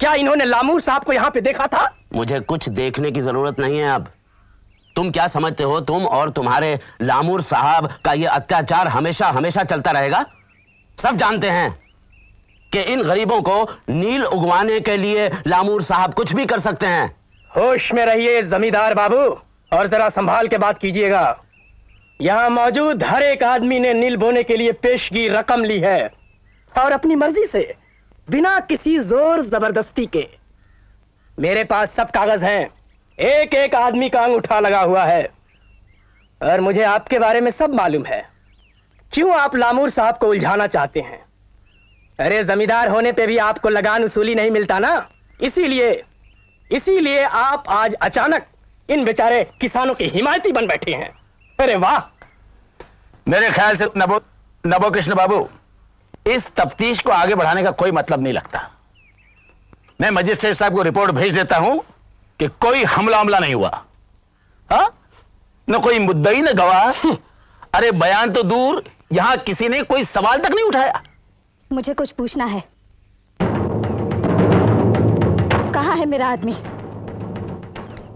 क्या इन्होंने लामूर साहब को यहाँ पे देखा था? मुझे कुछ देखने की जरूरत नहीं है अब। तुम क्या समझते हो, तुम और तुम्हारे लामूर साहब का ये अत्याचार हमेशा हमेशा चलता रहेगा? सब जानते हैं कि इन गरीबों को नील उगवाने के लिए लामूर साहब कुछ भी कर सकते हैं। होश में रहिए जमींदार बाबू, और जरा संभाल के बात कीजिएगा। यहां मौजूद हर एक आदमी ने नील बोने के लिए पेशगी रकम ली है, और अपनी मर्जी से, बिना किसी जोर जबरदस्ती के। मेरे पास सब कागज हैं, एक एक आदमी का अंगूठा लगा हुआ है, और मुझे आपके बारे में सब मालूम है। क्यों आप लामूर साहब को उलझाना चाहते हैं? अरे जमींदार होने पे भी आपको लगान वसूली नहीं मिलता ना, इसीलिए आप आज अचानक इन बेचारे किसानों के हिमायती बन बैठे हैं। अरे वाह! मेरे ख्याल से नबो कृष्ण बाबू, इस तफ्तीश को आगे बढ़ाने का कोई मतलब नहीं लगता। मैं मजिस्ट्रेट साहब को रिपोर्ट भेज देता हूं कि कोई हमला नहीं हुआ। हाँ, न कोई मुद्दई न गवाह। अरे बयान तो दूर, यहां किसी ने कोई सवाल तक नहीं उठाया। मुझे कुछ पूछना है। कहाँ है मेरा आदमी?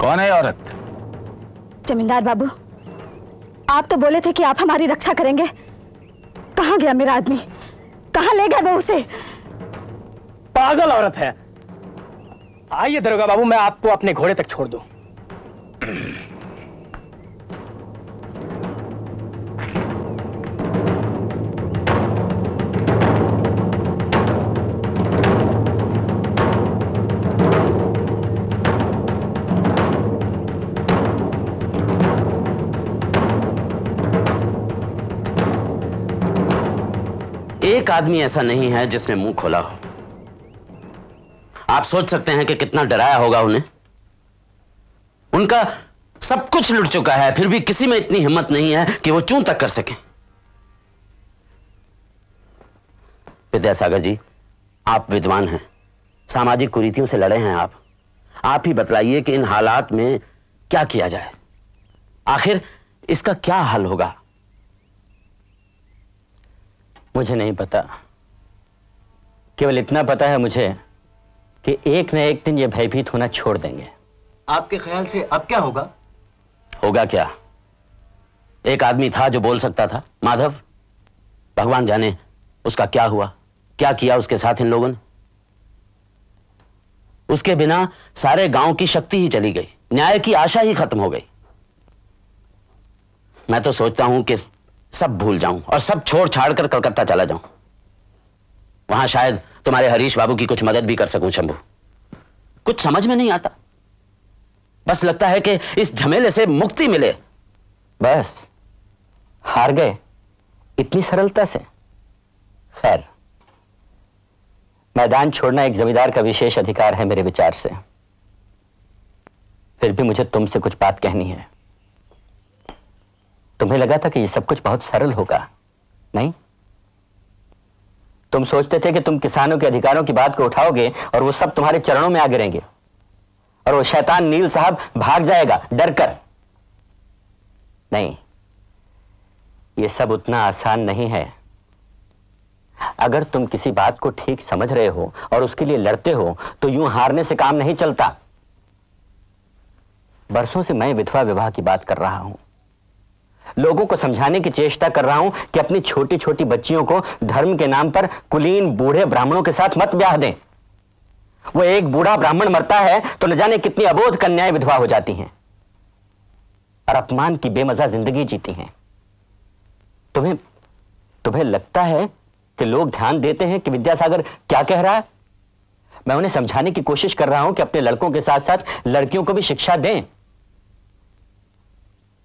कौन है औरत? जमींदार बाबू, आप तो बोले थे कि आप हमारी रक्षा करेंगे। कहाँ गया मेरा आदमी? कहाँ ले गए वो उसे? पागल औरत है। आइए दरोगा बाबू, मैं आपको अपने घोड़े तक छोड़ दूं। एक आदमी ऐसा नहीं है जिसने मुंह खोला हो। आप सोच सकते हैं कि कितना डराया होगा उन्हें। उनका सब कुछ लुट चुका है, फिर भी किसी में इतनी हिम्मत नहीं है कि वो चूं तक कर सके। विद्यासागर जी, आप विद्वान हैं, सामाजिक कुरीतियों से लड़े हैं आप ही बतलाइए कि इन हालात में क्या किया जाए, आखिर इसका क्या हल होगा? मुझे नहीं पता, केवल इतना पता है मुझे कि एक न एक दिन ये भयभीत होना छोड़ देंगे। आपके ख्याल से अब क्या होगा? होगा क्या? एक आदमी था जो बोल सकता था, माधव। भगवान जाने उसका क्या हुआ, क्या किया उसके साथ इन लोगों ने। उसके बिना सारे गांव की शक्ति ही चली गई, न्याय की आशा ही खत्म हो गई। मैं तो सोचता हूं कि सब भूल जाऊं और सब छोड़ छाड़ कर कलकत्ता चला जाऊं। वहां शायद तुम्हारे हरीश बाबू की कुछ मदद भी कर सकूं। शंभू, कुछ समझ में नहीं आता, बस लगता है कि इस झमेले से मुक्ति मिले। बस हार गए इतनी सरलता से? खैर, मैदान छोड़ना एक जमींदार का विशेष अधिकार है मेरे विचार से। फिर भी मुझे तुमसे कुछ बात कहनी है। तुम्हें लगा था कि ये सब कुछ बहुत सरल होगा, नहीं? तुम सोचते थे कि तुम किसानों के अधिकारों की बात को उठाओगे और वो सब तुम्हारे चरणों में आ गिरेंगे, और वो शैतान नील साहब भाग जाएगा डर कर। नहीं, ये सब उतना आसान नहीं है। अगर तुम किसी बात को ठीक समझ रहे हो और उसके लिए लड़ते हो तो यूं हारने से काम नहीं चलता। बरसों से मैं विधवा विवाह की बात कर रहा हूं, लोगों को समझाने की चेष्टा कर रहा हूं कि अपनी छोटी छोटी बच्चियों को धर्म के नाम पर कुलीन बूढ़े ब्राह्मणों के साथ मत ब्याह दें। वो एक बूढ़ा ब्राह्मण मरता है तो न जाने कितनी अबोध कन्याएं विधवा हो जाती हैं और अपमान की बेमजा जिंदगी जीती हैं। तुम्हें लगता है कि लोग ध्यान देते हैं कि विद्यासागर क्या कह रहा है? मैं उन्हें समझाने की कोशिश कर रहा हूं कि अपने लड़कों के साथ साथ लड़कियों को भी शिक्षा दें।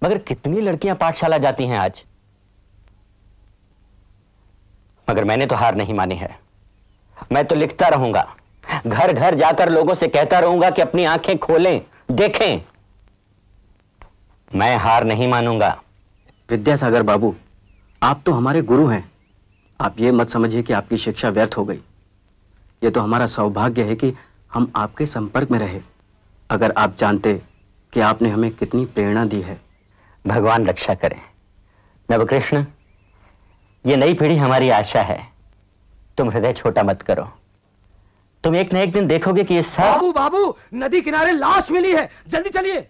मगर कितनी लड़कियां पाठशाला जाती हैं आज? मगर मैंने तो हार नहीं मानी है। मैं तो लिखता रहूंगा, घर घर जाकर लोगों से कहता रहूंगा कि अपनी आंखें खोलें, देखें। मैं हार नहीं मानूंगा। विद्यासागर बाबू, आप तो हमारे गुरु हैं। आप ये मत समझिए कि आपकी शिक्षा व्यर्थ हो गई। ये तो हमारा सौभाग्य है कि हम आपके संपर्क में रहे। अगर आप जानते कि आपने हमें कितनी प्रेरणा दी है। भगवान रक्षा करें। नवकृष्ण, ये नई पीढ़ी हमारी आशा है। तुम हृदय छोटा मत करो। तुम एक न एक दिन देखोगे कि ये सब। बाबू बाबू, नदी किनारे लाश मिली है, जल्दी चलिए।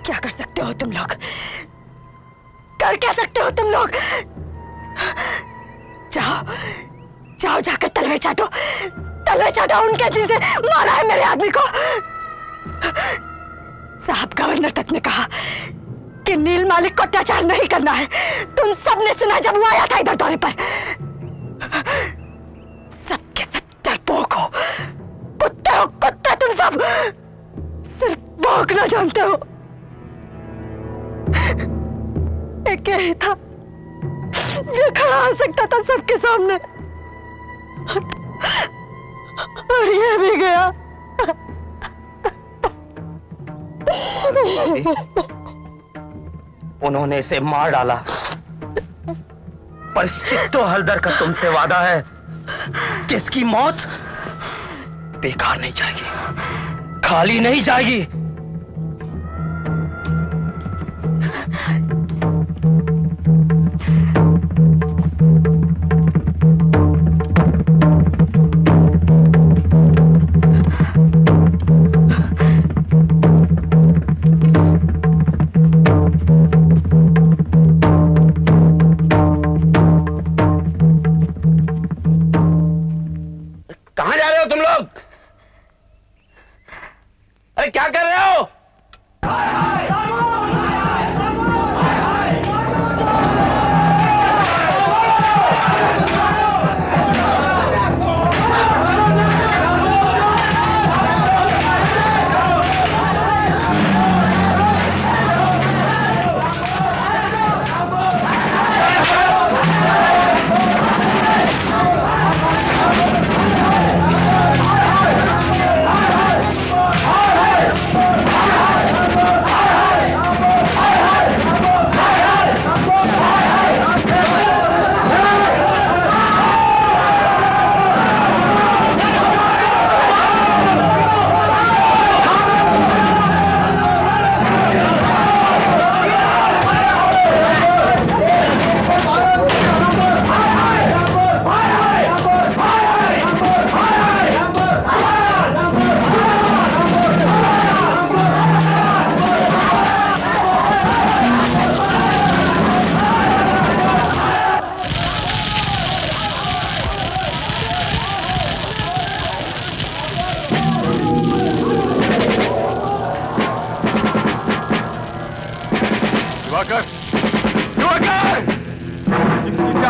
क्या कर सकते हो तुम लोग? कर क्या सकते हो तुम लोग? जाओ जाओ, जाकर तलवे चाटो, तलवे चाटो। उनके दिल से मारा है मेरे आदमी को। साहब गवर्नर तक ने कहा कि नील मालिक को अत्याचार नहीं करना है। तुम सबने सुना जब वो आया था इधर दौरे पर। सबके सब डरपोक हो, कुत्ते हो, कुत्ते तुम सब। सिर्फ भौंकना जानते हो। एक ही था जो खड़ा हो सकता था सबके सामने, और ये भी गया। उन्होंने इसे मार डाला, पर चित्तो हलदर का तुमसे वादा है कि इसकी मौत बेकार नहीं जाएगी, खाली नहीं जाएगी। कहां जा रहे हो तुम लोग? अरे क्या कर रहे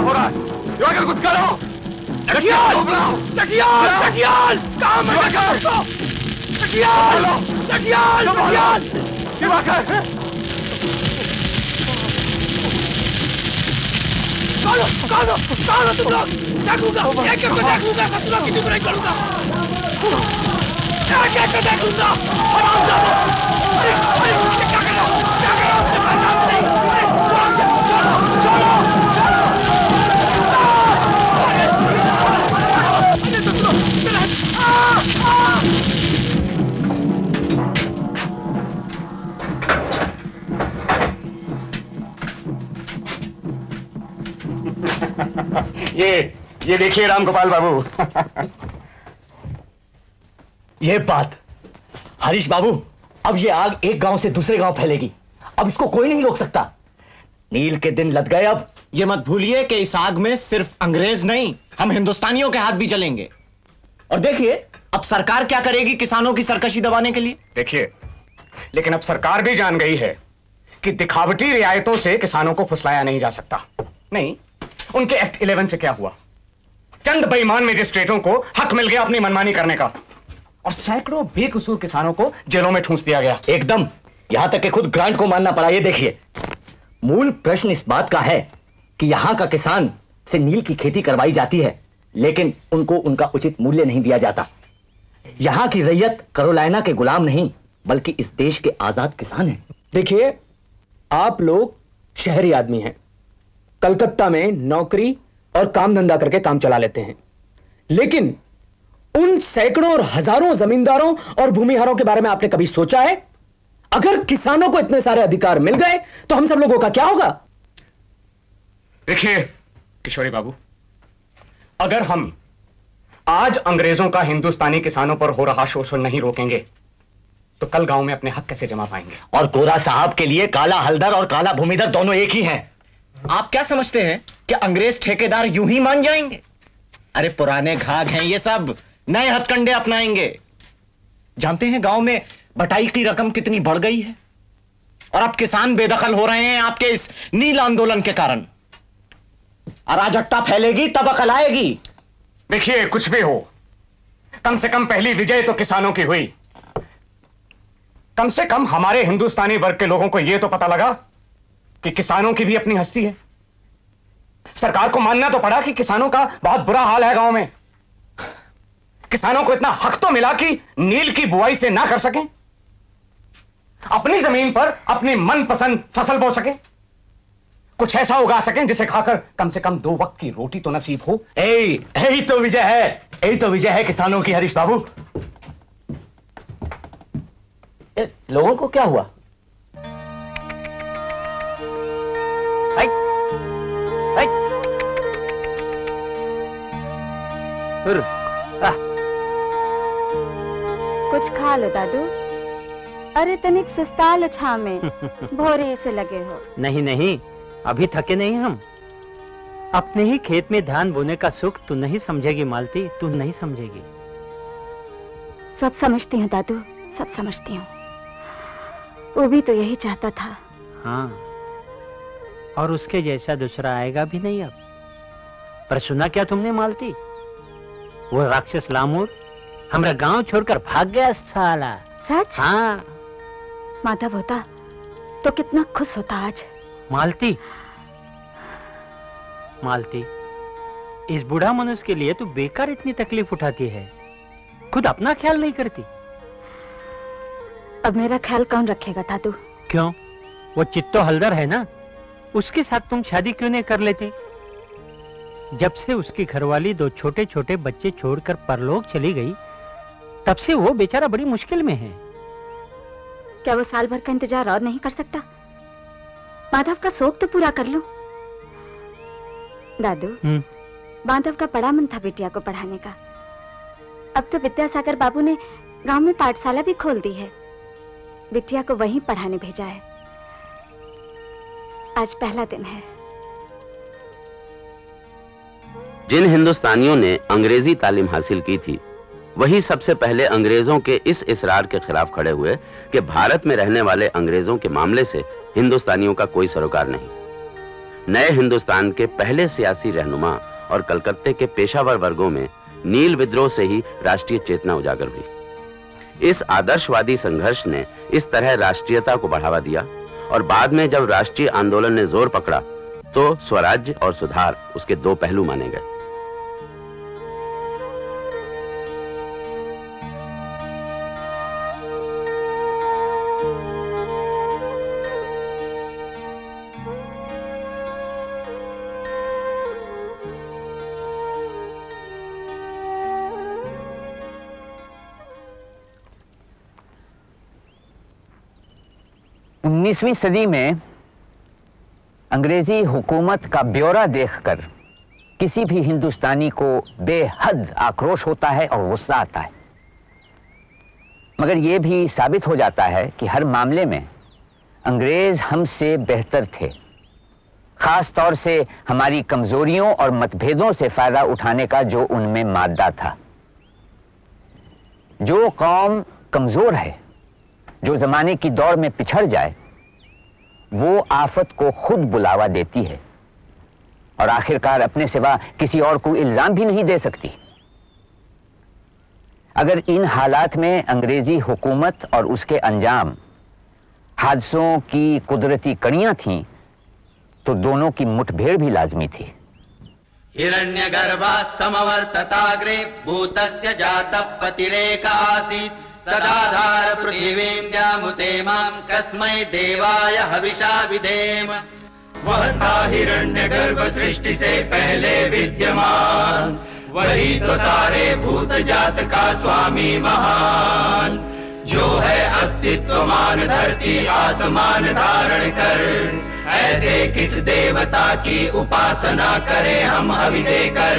हो रहा है? दिवाकर कुछ करो! लठियाल! लठियाल! लठियाल! कहाँ मर गया उसको? लठियाल! लठियाल! लठियाल! दिवाकर! कौन तुम लोग? देखूंगा, एक एक को देखूंगा, तुम लोग कितनी बुराई करूंगा। एक एक को देखूंगा, आराम से। अरे, अरे, क्या कर रहा हो? क्या कर रहा हो? मुझे पहचान नहीं। अरे, छोड़ो, छोड़ो, छोड़ो। अरे, तुम लोग, ये देखिए रामगोपाल बाबू। ये बात हरीश बाबू, अब ये आग एक गांव से दूसरे गांव फैलेगी। अब इसको कोई नहीं रोक सकता। नील के दिन लद गए। अब ये मत भूलिए कि इस आग में सिर्फ अंग्रेज नहीं, हम हिंदुस्तानियों के हाथ भी जलेंगे। और देखिए अब सरकार क्या करेगी किसानों की सरकशी दबाने के लिए। देखिए, लेकिन अब सरकार भी जान गई है कि दिखावटी रियायतों से किसानों को फुसलाया नहीं जा सकता। नहीं, उनके एक्ट 11 से क्या हुआ? चंद बेईमान मजिस्ट्रेटों को हक मिल गया अपनी मनमानी करने का, और सैकड़ों बेकसूर किसानों को जेलों में ठूंस दिया गया। एकदम, यहां तक कि खुद ग्रांट को मानना पड़ा। ये देखिए, मूल प्रश्न इस बात का है कि यहां का किसान से नील की खेती करवाई जाती है, लेकिन उनको उनका उचित मूल्य नहीं दिया जाता। यहां की रैयत कैरोलिना के गुलाम नहीं, बल्कि इस देश के आजाद किसान हैं। देखिए, आप लोग शहरी आदमी हैं, कलकत्ता में नौकरी और काम धंधा करके काम चला लेते हैं, लेकिन उन सैकड़ों और हजारों जमींदारों और भूमिहारों के बारे में आपने कभी सोचा है? अगर किसानों को इतने सारे अधिकार मिल गए तो हम सब लोगों का क्या होगा? देखिए किशोरी बाबू, अगर हम आज अंग्रेजों का हिंदुस्तानी किसानों पर हो रहा शोषण नहीं रोकेंगे तो कल गांव में अपने हक कैसे जमा पाएंगे? और गोरा साहब के लिए काला हलदर और काला भूमिधर दोनों एक ही हैं। आप क्या समझते हैं कि अंग्रेज ठेकेदार यूं ही मान जाएंगे? अरे पुराने घाघ हैं ये सब, नए हथकंडे अपनाएंगे। जानते हैं गांव में बटाई की रकम कितनी बढ़ गई है, और अब किसान बेदखल हो रहे हैं आपके इस नील आंदोलन के कारण। अराजकता फैलेगी तब अकल आएगी। देखिए, कुछ भी हो, कम से कम पहली विजय तो किसानों की हुई। कम से कम हमारे हिंदुस्तानी वर्ग के लोगों को यह तो पता लगा कि किसानों की भी अपनी हस्ती है। सरकार को मानना तो पड़ा कि किसानों का बहुत बुरा हाल है गांव में। किसानों को इतना हक तो मिला कि नील की बुआई से ना कर सकें, अपनी जमीन पर अपनी मनपसंद फसल बो सकें, कुछ ऐसा उगा सकें जिसे खाकर कम से कम 2 वक्त की रोटी तो नसीब हो। यही तो विजय है, यही तो विजय है किसानों की हरीश बाबू। लोगों को क्या हुआ? कुछ खा लो दादू। अरे तनिक सुस्ताल छा में, भोरे से लगे हो। नहीं नहीं, अभी थके नहीं हम। अपने ही खेत में धान बोने का सुख तू नहीं समझेगी मालती, तू नहीं समझेगी। सब समझती हूँ दादू, सब समझती हूँ। वो भी तो यही चाहता था। हाँ, और उसके जैसा दूसरा आएगा भी नहीं अब। पर सुना क्या तुमने मालती? वो राक्षस लामूर हमारा गांव छोड़कर भाग गया साला। सच? हाँ। माधव होता तो कितना खुश होता आज। मालती, मालती, इस बूढ़ा मनुष्य के लिए तू बेकार इतनी तकलीफ उठाती है, खुद अपना ख्याल नहीं करती। अब मेरा ख्याल कौन रखेगा दादू? क्यों? वो चित्तो हलदर है ना, उसके साथ तुम शादी क्यों नहीं कर लेती? जब से उसकी घरवाली 2 छोटे छोटे बच्चे छोड़कर परलोक चली गई, तब से वो बेचारा बड़ी मुश्किल में है। क्या वो साल भर का इंतजार और नहीं कर सकता? माधव का शौक तो पूरा कर लो। दादू, माधव का बड़ा मन था बिटिया को पढ़ाने का। अब तो विद्यासागर बाबू ने गांव में पाठशाला भी खोल दी है, बिटिया को वहीं पढ़ाने भेजा है। आज पहला दिन है। जिन हिंदुस्तानियों ने अंग्रेजी तालीम हासिल की थी, वही सबसे पहले अंग्रेजों के इस इसरार के खिलाफ खड़े हुए कि भारत में रहने वाले अंग्रेजों के मामले से हिंदुस्तानियों का कोई सरोकार नहीं। नए हिंदुस्तान के पहले सियासी रहनुमा और कलकत्ते के पेशावर वर्गों में नील विद्रोह से ही राष्ट्रीय चेतना उजागर हुई। इस आदर्शवादी संघर्ष ने इस तरह राष्ट्रीयता को बढ़ावा दिया और बाद में जब राष्ट्रीय आंदोलन ने जोर पकड़ा तो स्वराज्य और सुधार उसके दो पहलू माने गए। उन्नीसवीं सदी में अंग्रेजी हुकूमत का ब्यौरा देखकर किसी भी हिंदुस्तानी को बेहद आक्रोश होता है और गुस्सा आता है, मगर यह भी साबित हो जाता है कि हर मामले में अंग्रेज हमसे बेहतर थे, खास तौर से हमारी कमजोरियों और मतभेदों से फायदा उठाने का जो उनमें मादा था। जो कौम कमजोर है, जो जमाने की दौड़ में पिछड़ जाए, वो आफत को खुद बुलावा देती है और आखिरकार अपने सिवा किसी और को इल्जाम भी नहीं दे सकती। अगर इन हालात में अंग्रेजी हुकूमत और उसके अंजाम हादसों की कुदरती कड़ियां थीं, तो दोनों की मुठभेड़ भी लाजमी थी। हिरण्यगर्भात् समवर्तताग्रे भूतस्य जातः पतिरेक आसीत् सदाधार पृथिवीं जामुते मां कस्मै देवाय हविषा विधेम। वह था हिरण्यगर्भ सृष्टि से पहले विद्यमान, वही तो सारे भूत जात का स्वामी महान, जो है अस्तित्वमान धरती आसमान धारण कर। ऐसे किस देवता की उपासना करें हम हवि देकर,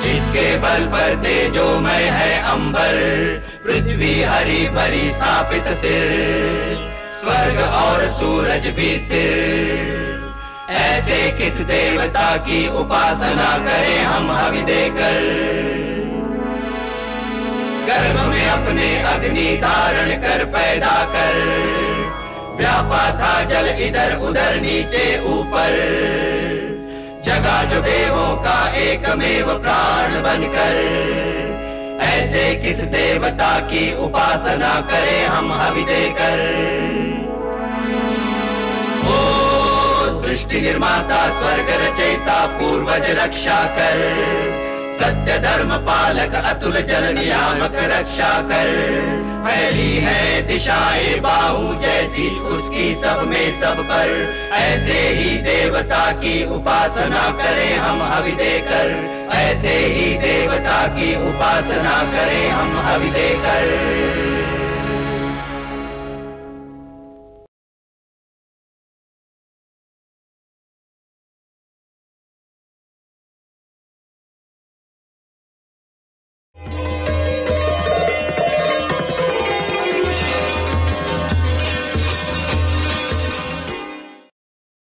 जिसके बल पर तेजोमय है अंबर, पृथ्वी हरी भरी स्थापित सिर, स्वर्ग और सूरज भी स्थिर। ऐसे किस देवता की उपासना करें हम हवि देकर। गर्भ में अपने अग्नि धारण कर पैदा कर, व्यापा था जल इधर उधर नीचे ऊपर, जगा जो देवों का एकमेव प्राण बनकर। ऐसे किस देवता की उपासना करें हम हवि देकर। ओ सृष्टि निर्माता स्वर्ग रचयिता पूर्वज रक्षा कर, सत्य धर्म पालक अतुल जल नियामक रक्षा कर। फैली है दिशाएं बाहु जैसी उसकी सब में सब पर, ऐसे ही देवता की उपासना करें हम हवि देकर। ऐसे ही देवता की उपासना करें हम हवि देकर।